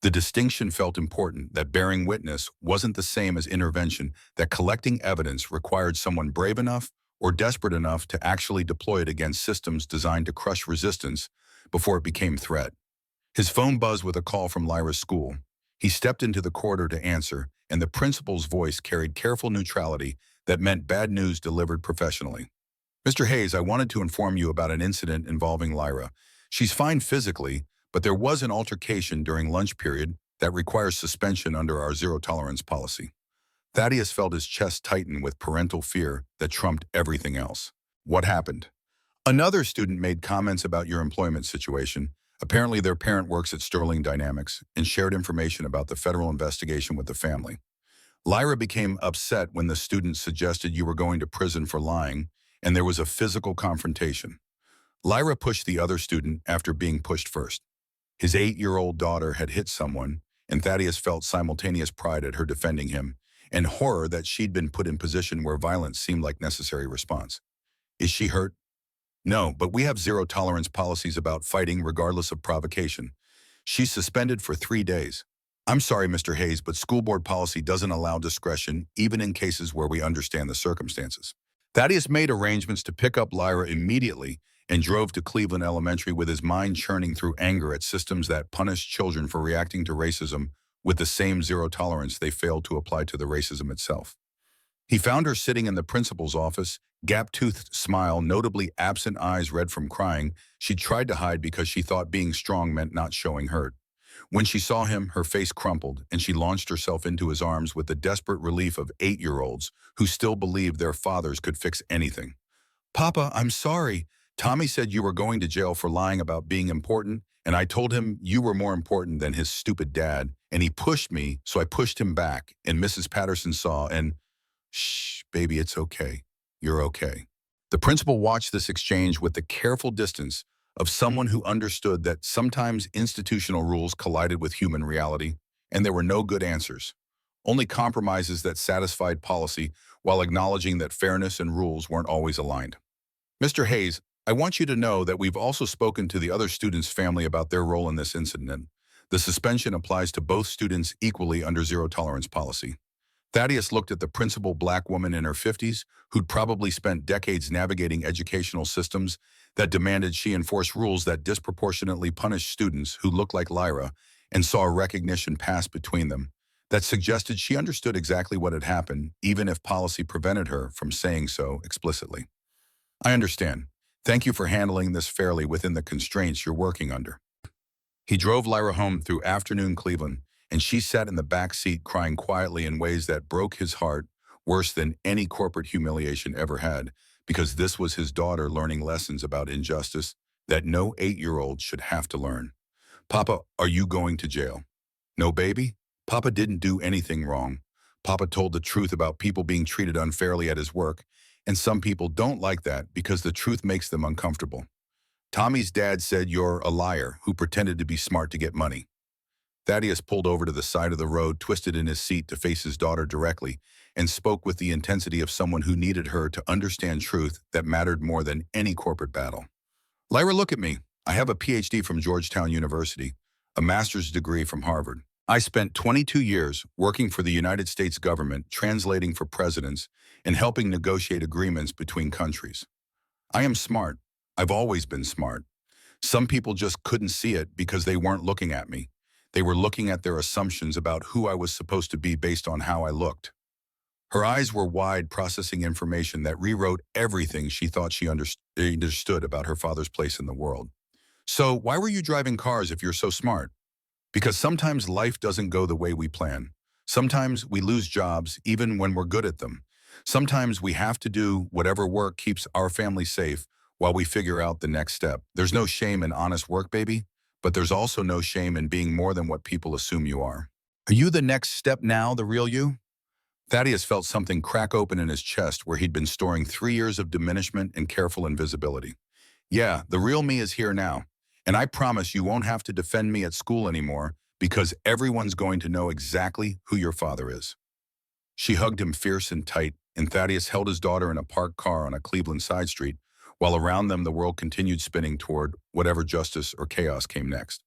The distinction felt important, that bearing witness wasn't the same as intervention, that collecting evidence required someone brave enough or desperate enough to actually deploy it against systems designed to crush resistance before it became threat. His phone buzzed with a call from Lyra's school. He stepped into the corridor to answer, and the principal's voice carried careful neutrality that meant bad news delivered professionally. Mr. Hayes, I wanted to inform you about an incident involving Lyra. She's fine physically, but there was an altercation during lunch period that requires suspension under our zero-tolerance policy. Thaddeus felt his chest tighten with parental fear that trumped everything else. What happened? Another student made comments about your employment situation. Apparently their parent works at Sterling Dynamics and shared information about the federal investigation with the family. Lyra became upset when the student suggested you were going to prison for lying, and there was a physical confrontation. Lyra pushed the other student after being pushed first. His 8-year-old daughter had hit someone, and Thaddeus felt simultaneous pride at her defending him, and horror that she'd been put in position where violence seemed like necessary response. Is she hurt? No, but we have zero-tolerance policies about fighting regardless of provocation. She's suspended for 3 days. I'm sorry, Mr. Hayes, but school board policy doesn't allow discretion, even in cases where we understand the circumstances. Thaddeus made arrangements to pick up Lyra immediately and drove to Cleveland Elementary with his mind churning through anger at systems that punish children for reacting to racism with the same zero tolerance they failed to apply to the racism itself. He found her sitting in the principal's office, gap-toothed smile, notably absent eyes red from crying. She tried to hide because she thought being strong meant not showing hurt. When she saw him, her face crumpled, and she launched herself into his arms with the desperate relief of 8-year-olds who still believed their fathers could fix anything. Papa, I'm sorry. Tommy said you were going to jail for lying about being important, and I told him you were more important than his stupid dad, and he pushed me, so I pushed him back, and Mrs. Patterson saw, and... Shh, baby, it's okay. You're okay. The principal watched this exchange with the careful distance of someone who understood that sometimes institutional rules collided with human reality, and there were no good answers, only compromises that satisfied policy while acknowledging that fairness and rules weren't always aligned. Mr. Hayes, I want you to know that we've also spoken to the other students' family about their role in this incident. The suspension applies to both students equally under zero-tolerance policy. Thaddeus looked at the principal black woman in her 50s who'd probably spent decades navigating educational systems that demanded she enforce rules that disproportionately punished students who looked like Lyra, and saw a recognition pass between them that suggested she understood exactly what had happened, even if policy prevented her from saying so explicitly. I understand. Thank you for handling this fairly within the constraints you're working under. He drove Lyra home through afternoon Cleveland, and she sat in the back seat crying quietly in ways that broke his heart worse than any corporate humiliation ever had, because this was his daughter learning lessons about injustice that no 8-year-old should have to learn. Papa, are you going to jail? No, baby. Papa didn't do anything wrong. Papa told the truth about people being treated unfairly at his work, and some people don't like that because the truth makes them uncomfortable. Tommy's dad said you're a liar who pretended to be smart to get money. Thaddeus pulled over to the side of the road, twisted in his seat to face his daughter directly, and spoke with the intensity of someone who needed her to understand truth that mattered more than any corporate battle. Lyra, look at me. I have a PhD from Georgetown University, a master's degree from Harvard. I spent 22 years working for the United States government, translating for presidents and helping negotiate agreements between countries. I am smart. I've always been smart. Some people just couldn't see it because they weren't looking at me. They were looking at their assumptions about who I was supposed to be based on how I looked. Her eyes were wide, processing information that rewrote everything she thought she understood about her father's place in the world. So why were you driving cars if you're so smart? Because sometimes life doesn't go the way we plan. Sometimes we lose jobs even when we're good at them. Sometimes we have to do whatever work keeps our family safe while we figure out the next step. There's no shame in honest work, baby, but there's also no shame in being more than what people assume you are. Are you the next step now, the real you? Thaddeus felt something crack open in his chest where he'd been storing 3 years of diminishment and careful invisibility. Yeah, the real me is here now, and I promise you won't have to defend me at school anymore because everyone's going to know exactly who your father is. She hugged him fierce and tight, and Thaddeus held his daughter in a parked car on a Cleveland side street, while around them the world continued spinning toward whatever justice or chaos came next.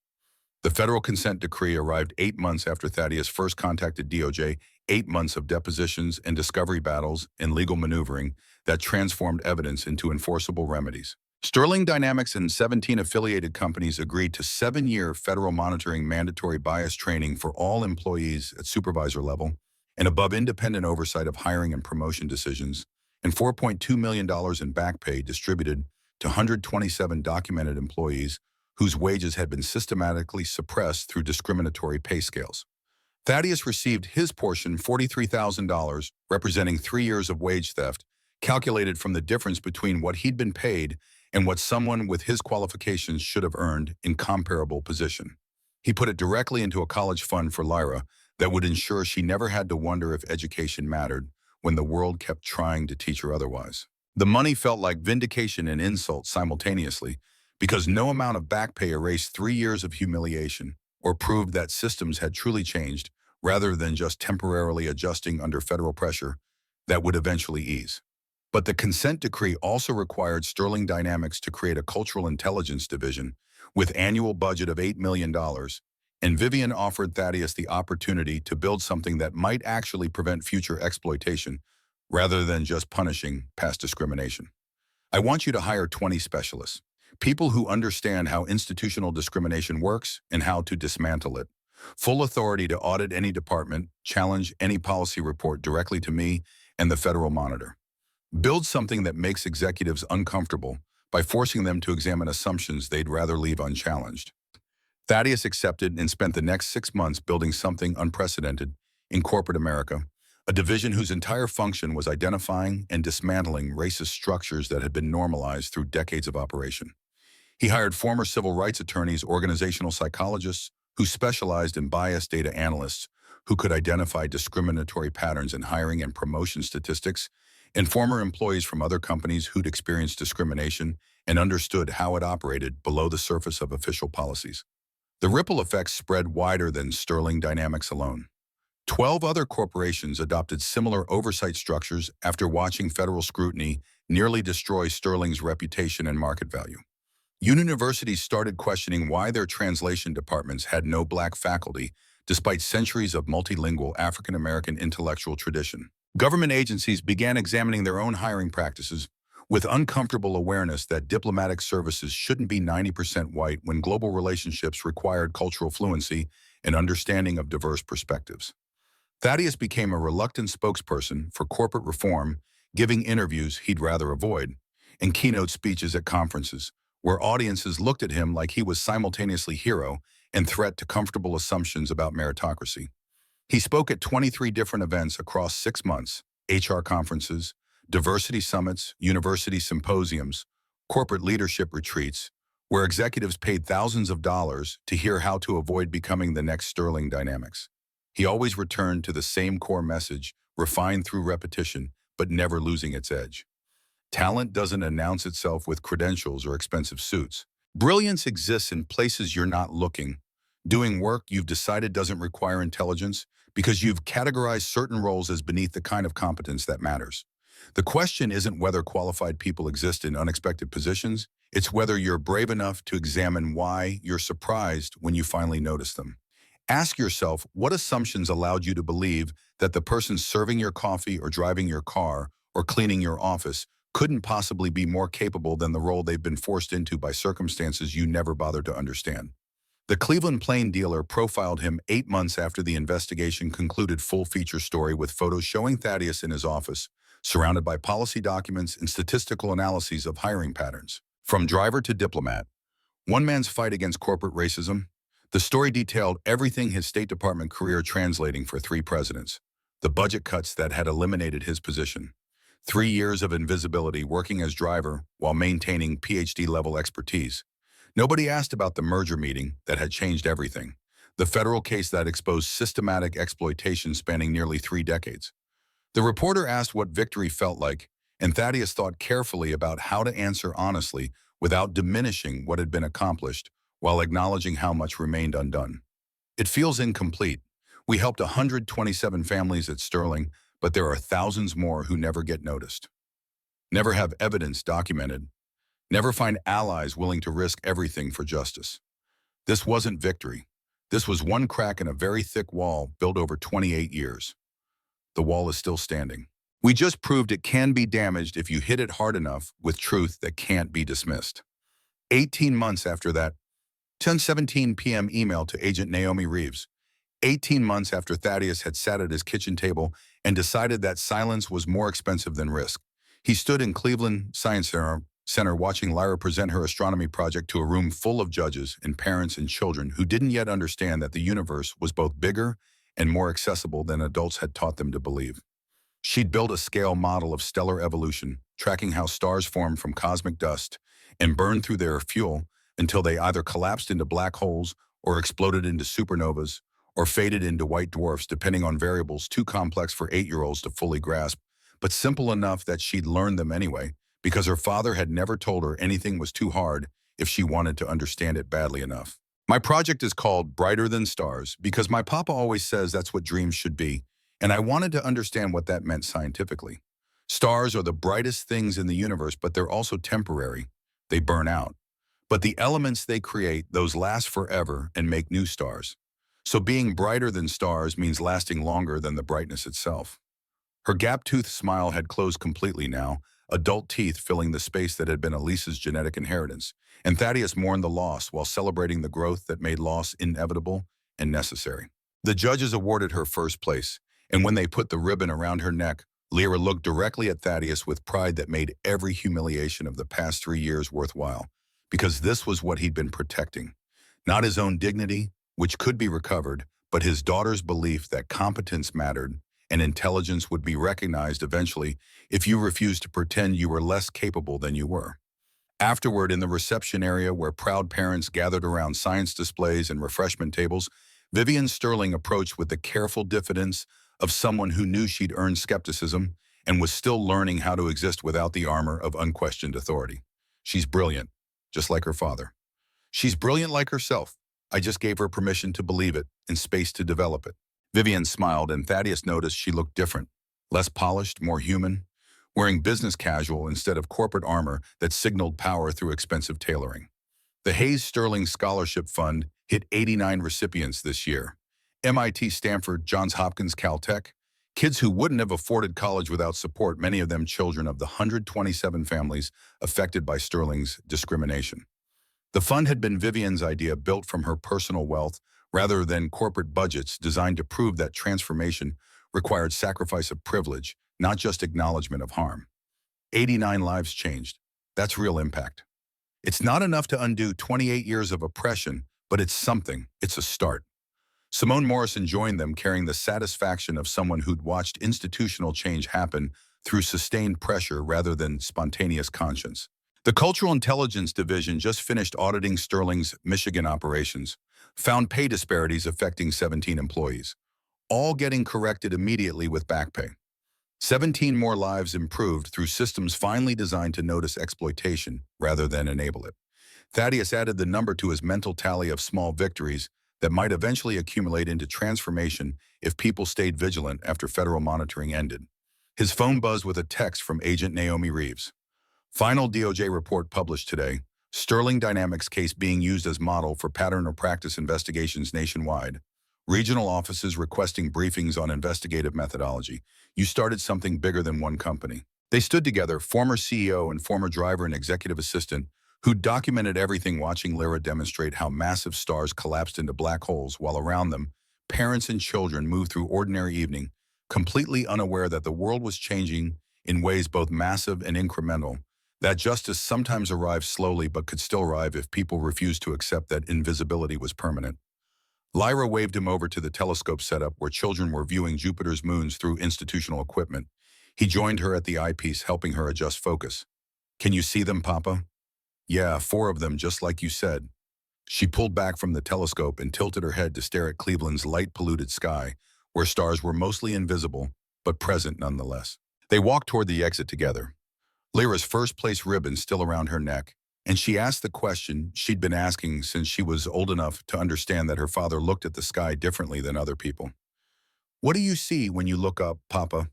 The federal consent decree arrived 8 months after Thaddeus first contacted DOJ, 8 months of depositions and discovery battles and legal maneuvering that transformed evidence into enforceable remedies. Sterling Dynamics and 17 affiliated companies agreed to 7-year federal monitoring mandatory bias training for all employees at supervisor level and above independent oversight of hiring and promotion decisions, and $4.2 million in back pay distributed to 127 documented employees whose wages had been systematically suppressed through discriminatory pay scales. Thaddeus received his portion, $43,000, representing 3 years of wage theft, calculated from the difference between what he'd been paid and what someone with his qualifications should have earned in comparable position. He put it directly into a college fund for Lyra that would ensure she never had to wonder if education mattered when the world kept trying to teach her otherwise. The money felt like vindication and insult simultaneously, because no amount of back pay erased 3 years of humiliation or proved that systems had truly changed rather than just temporarily adjusting under federal pressure that would eventually ease. But the consent decree also required Sterling Dynamics to create a cultural intelligence division with annual budget of $8 million, and Vivian offered Thaddeus the opportunity to build something that might actually prevent future exploitation rather than just punishing past discrimination. I want you to hire 20 specialists, people who understand how institutional discrimination works and how to dismantle it. Full authority to audit any department, challenge any policy report directly to me and the federal monitor. Build something that makes executives uncomfortable by forcing them to examine assumptions they'd rather leave unchallenged. Thaddeus accepted and spent the next 6 months building something unprecedented in corporate America, a division whose entire function was identifying and dismantling racist structures that had been normalized through decades of operation. He hired former civil rights attorneys, organizational psychologists who specialized in bias data analysts who could identify discriminatory patterns in hiring and promotion statistics, and former employees from other companies who'd experienced discrimination and understood how it operated below the surface of official policies. The ripple effects spread wider than Sterling Dynamics alone. 12 other corporations adopted similar oversight structures after watching federal scrutiny nearly destroy Sterling's reputation and market value. Universities started questioning why their translation departments had no black faculty, despite centuries of multilingual African-American intellectual tradition. Government agencies began examining their own hiring practices with uncomfortable awareness that diplomatic services shouldn't be 90% white when global relationships required cultural fluency and understanding of diverse perspectives. Thaddeus became a reluctant spokesperson for corporate reform, giving interviews he'd rather avoid, and keynote speeches at conferences, where audiences looked at him like he was simultaneously hero and threat to comfortable assumptions about meritocracy. He spoke at 23 different events across 6 months: HR conferences, diversity summits, university symposiums, corporate leadership retreats, where executives paid thousands of dollars to hear how to avoid becoming the next Sterling Dynamics. He always returned to the same core message, refined through repetition, but never losing its edge. Talent doesn't announce itself with credentials or expensive suits. Brilliance exists in places you're not looking, doing work you've decided doesn't require intelligence because you've categorized certain roles as beneath the kind of competence that matters. The question isn't whether qualified people exist in unexpected positions, it's whether you're brave enough to examine why you're surprised when you finally notice them. Ask yourself what assumptions allowed you to believe that the person serving your coffee or driving your car or cleaning your office couldn't possibly be more capable than the role they've been forced into by circumstances you never bothered to understand. The Cleveland Plain Dealer profiled him 8 months after the investigation concluded. Full-feature story with photos showing Thaddeus in his office, surrounded by policy documents and statistical analyses of hiring patterns. From driver to diplomat, one man's fight against corporate racism. The story detailed everything his State Department career translating for 3 presidents, the budget cuts that had eliminated his position, 3 years of invisibility working as driver while maintaining PhD-level expertise. Nobody asked about the merger meeting that had changed everything, the federal case that exposed systematic exploitation spanning nearly 3 decades. The reporter asked what victory felt like, and Thaddeus thought carefully about how to answer honestly without diminishing what had been accomplished, while acknowledging how much remained undone. It feels incomplete. We helped 127 families at Sterling, but there are thousands more who never get noticed, never have evidence documented, never find allies willing to risk everything for justice. This wasn't victory. This was one crack in a very thick wall built over 28 years. The wall is still standing. We just proved it can be damaged if you hit it hard enough with truth that can't be dismissed. 18 months after that 10:17 p.m. email to Agent Naomi Reeves, 18 months after Thaddeus had sat at his kitchen table and decided that silence was more expensive than risk. He stood in Cleveland Science Center watching Lyra present her astronomy project to a room full of judges and parents and children who didn't yet understand that the universe was both bigger and more accessible than adults had taught them to believe. She'd built a scale model of stellar evolution, tracking how stars form from cosmic dust and burned through their fuel until they either collapsed into black holes or exploded into supernovas or faded into white dwarfs, depending on variables too complex for 8-year-olds to fully grasp, but simple enough that she'd learn them anyway, because her father had never told her anything was too hard if she wanted to understand it badly enough. My project is called Brighter Than Stars because my papa always says that's what dreams should be, and I wanted to understand what that meant scientifically. Stars are the brightest things in the universe, but they're also temporary. They burn out. But the elements they create, those last forever and make new stars. So being brighter than stars means lasting longer than the brightness itself. Her gap-toothed smile had closed completely now, adult teeth filling the space that had been Elisa's genetic inheritance, and Thaddeus mourned the loss while celebrating the growth that made loss inevitable and necessary. The judges awarded her first place, and when they put the ribbon around her neck, Lyra looked directly at Thaddeus with pride that made every humiliation of the past 3 years worthwhile, because this was what he'd been protecting. Not his own dignity, which could be recovered, but his daughter's belief that competence mattered and intelligence would be recognized eventually if you refused to pretend you were less capable than you were. Afterward, in the reception area where proud parents gathered around science displays and refreshment tables, Vivian Sterling approached with the careful diffidence of someone who knew she'd earned skepticism and was still learning how to exist without the armor of unquestioned authority. She's brilliant, just like her father. She's brilliant like herself. I just gave her permission to believe it and space to develop it. Vivian smiled, and Thaddeus noticed she looked different, less polished, more human, wearing business casual instead of corporate armor that signaled power through expensive tailoring. The Hayes Sterling Scholarship Fund hit 89 recipients this year. MIT, Stanford, Johns Hopkins, Caltech. Kids who wouldn't have afforded college without support, many of them children of the 127 families affected by Sterling's discrimination. The fund had been Vivian's idea, built from her personal wealth rather than corporate budgets, designed to prove that transformation required sacrifice of privilege, not just acknowledgement of harm. 89 lives changed. That's real impact. It's not enough to undo 28 years of oppression, but it's something. It's a start. Simone Morrison joined them, carrying the satisfaction of someone who'd watched institutional change happen through sustained pressure rather than spontaneous conscience. The Cultural Intelligence Division just finished auditing Sterling's Michigan operations, found pay disparities affecting 17 employees, all getting corrected immediately with back pay. 17 more lives improved through systems finely designed to notice exploitation rather than enable it. Thaddeus added the number to his mental tally of small victories that might eventually accumulate into transformation if people stayed vigilant after federal monitoring ended. His phone buzzed with a text from Agent Naomi Reeves. Final DOJ report published today. Sterling Dynamics case being used as model for pattern or practice investigations nationwide. Regional offices requesting briefings on investigative methodology. You started something bigger than one company. They stood together, former CEO and former driver and executive assistant, who documented everything, watching Lyra demonstrate how massive stars collapsed into black holes while around them, parents and children moved through ordinary evening, completely unaware that the world was changing in ways both massive and incremental, that justice sometimes arrived slowly but could still arrive if people refused to accept that invisibility was permanent. Lyra waved him over to the telescope setup where children were viewing Jupiter's moons through institutional equipment. He joined her at the eyepiece, helping her adjust focus. "Can you see them, Papa?" "Yeah, 4 of them, just like you said." She pulled back from the telescope and tilted her head to stare at Cleveland's light-polluted sky, where stars were mostly invisible, but present nonetheless. They walked toward the exit together, Lyra's first-place ribbon still around her neck, and she asked the question she'd been asking since she was old enough to understand that her father looked at the sky differently than other people. "What do you see when you look up, Papa?"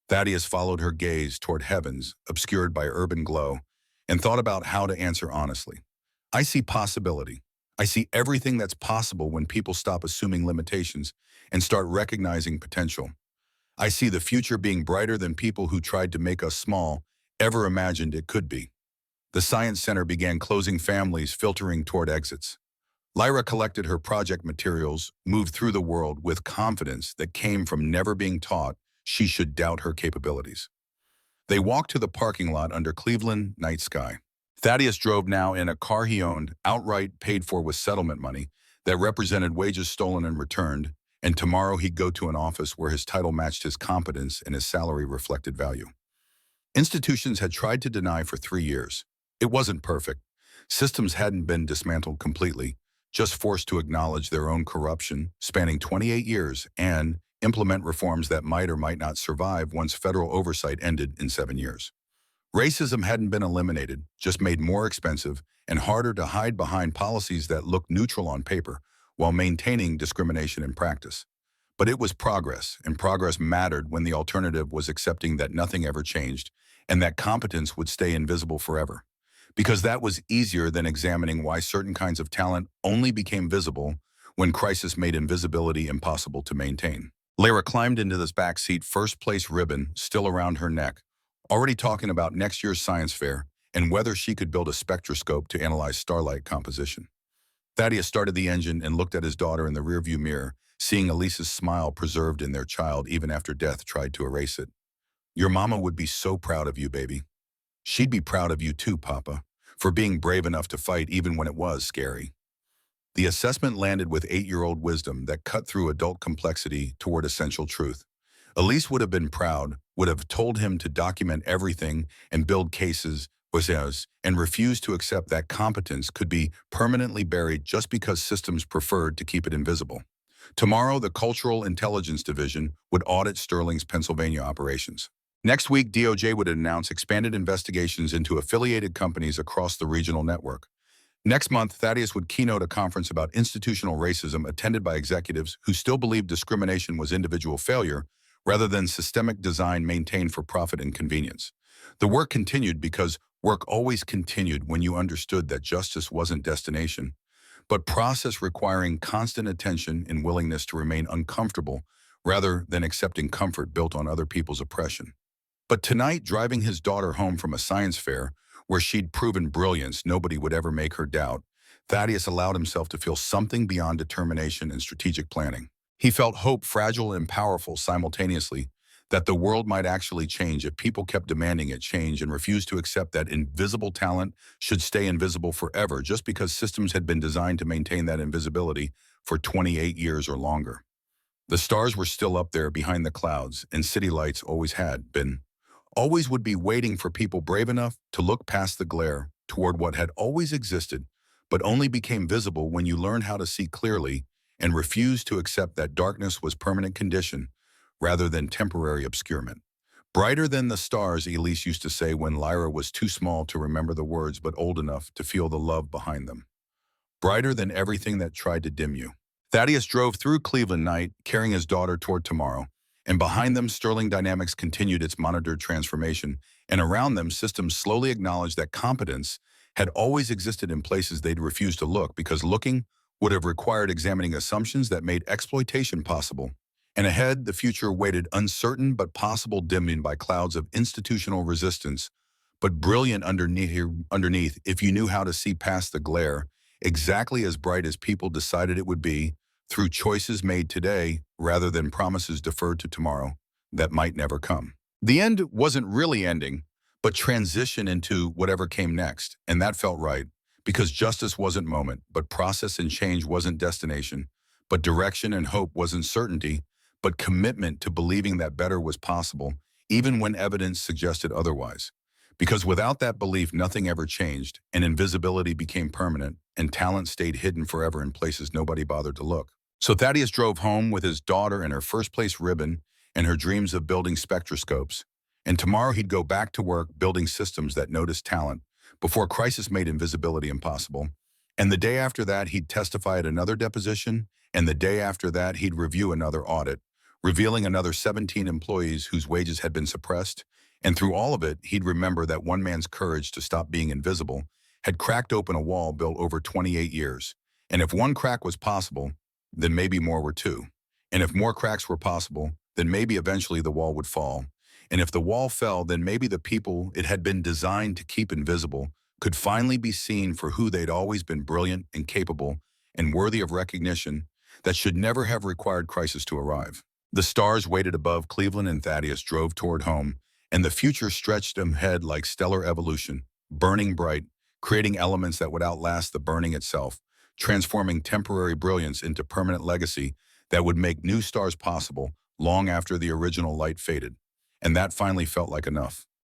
Thaddeus followed her gaze toward heavens, obscured by urban glow, and thought about how to answer honestly. "I see possibility. I see everything that's possible when people stop assuming limitations and start recognizing potential. I see the future being brighter than people who tried to make us small ever imagined it could be." The Science Center began closing, families filtering toward exits. Lyra collected her project materials, moved through the world with confidence that came from never being taught she should doubt her capabilities. They walked to the parking lot under Cleveland night sky. Thaddeus drove now in a car he owned, outright paid for with settlement money that represented wages stolen and returned, and tomorrow he'd go to an office where his title matched his competence and his salary reflected value. Institutions had tried to deny for 3 years. It wasn't perfect. Systems hadn't been dismantled completely, just forced to acknowledge their own corruption, spanning 28 years, and implement reforms that might or might not survive once federal oversight ended in 7 years. Racism hadn't been eliminated, just made more expensive and harder to hide behind policies that looked neutral on paper while maintaining discrimination in practice. But it was progress, and progress mattered when the alternative was accepting that nothing ever changed and that competence would stay invisible forever. Because that was easier than examining why certain kinds of talent only became visible when crisis made invisibility impossible to maintain. Lyra climbed into this back seat, first-place ribbon still around her neck, already talking about next year's science fair and whether she could build a spectroscope to analyze starlight composition. Thaddeus started the engine and looked at his daughter in the rearview mirror, seeing Elisa's smile preserved in their child even after death tried to erase it. "Your mama would be so proud of you, baby." "She'd be proud of you too, Papa, for being brave enough to fight even when it was scary." The assessment landed with 8-year-old wisdom that cut through adult complexity toward essential truth. Elise would have been proud, would have told him to document everything and build cases, and refused to accept that competence could be permanently buried just because systems preferred to keep it invisible. Tomorrow, the Cultural Intelligence Division would audit Sterling's Pennsylvania operations. Next week, DOJ would announce expanded investigations into affiliated companies across the regional network. Next month, Thaddeus would keynote a conference about institutional racism attended by executives who still believed discrimination was individual failure rather than systemic design maintained for profit and convenience. The work continued because work always continued when you understood that justice wasn't destination, but process requiring constant attention and willingness to remain uncomfortable rather than accepting comfort built on other people's oppression. But tonight, driving his daughter home from a science fair where she'd proven brilliance nobody would ever make her doubt, Thaddeus allowed himself to feel something beyond determination and strategic planning. He felt hope, fragile and powerful simultaneously, that the world might actually change if people kept demanding it change and refused to accept that invisible talent should stay invisible forever just because systems had been designed to maintain that invisibility for 28 years or longer. The stars were still up there behind the clouds, and city lights always had been. Always would be waiting for people brave enough to look past the glare toward what had always existed, but only became visible when you learned how to see clearly and refused to accept that darkness was permanent condition rather than temporary obscurement. Brighter than the stars, Elise used to say when Lyra was too small to remember the words but old enough to feel the love behind them. Brighter than everything that tried to dim you. Thaddeus drove through Cleveland night, carrying his daughter toward tomorrow, and behind them, Sterling Dynamics continued its monitored transformation, and around them, systems slowly acknowledged that competence had always existed in places they'd refused to look because looking would have required examining assumptions that made exploitation possible. And ahead, the future waited uncertain but possible, dimming by clouds of institutional resistance, but brilliant underneath if you knew how to see past the glare, exactly as bright as people decided it would be, through choices made today rather than promises deferred to tomorrow that might never come. The end wasn't really ending, but transition into whatever came next, and that felt right, because justice wasn't moment, but process, and change wasn't destination, but direction, and hope wasn't certainty, but commitment to believing that better was possible, even when evidence suggested otherwise. Because without that belief, nothing ever changed, and invisibility became permanent, and talent stayed hidden forever in places nobody bothered to look. So Thaddeus drove home with his daughter and her first-place ribbon and her dreams of building spectroscopes. And tomorrow he'd go back to work building systems that noticed talent before crisis made invisibility impossible. And the day after that, he'd testify at another deposition, and the day after that, he'd review another audit, revealing another 17 employees whose wages had been suppressed. And through all of it, he'd remember that one man's courage to stop being invisible had cracked open a wall built over 28 years. And if one crack was possible, then maybe more were too. And if more cracks were possible, then maybe eventually the wall would fall. And if the wall fell, then maybe the people it had been designed to keep invisible could finally be seen for who they'd always been: brilliant and capable and worthy of recognition that should never have required crisis to arrive. The stars waited above Cleveland, and Thaddeus drove toward home, and the future stretched ahead like stellar evolution, burning bright, creating elements that would outlast the burning itself, transforming temporary brilliance into permanent legacy that would make new stars possible long after the original light faded. And that finally felt like enough.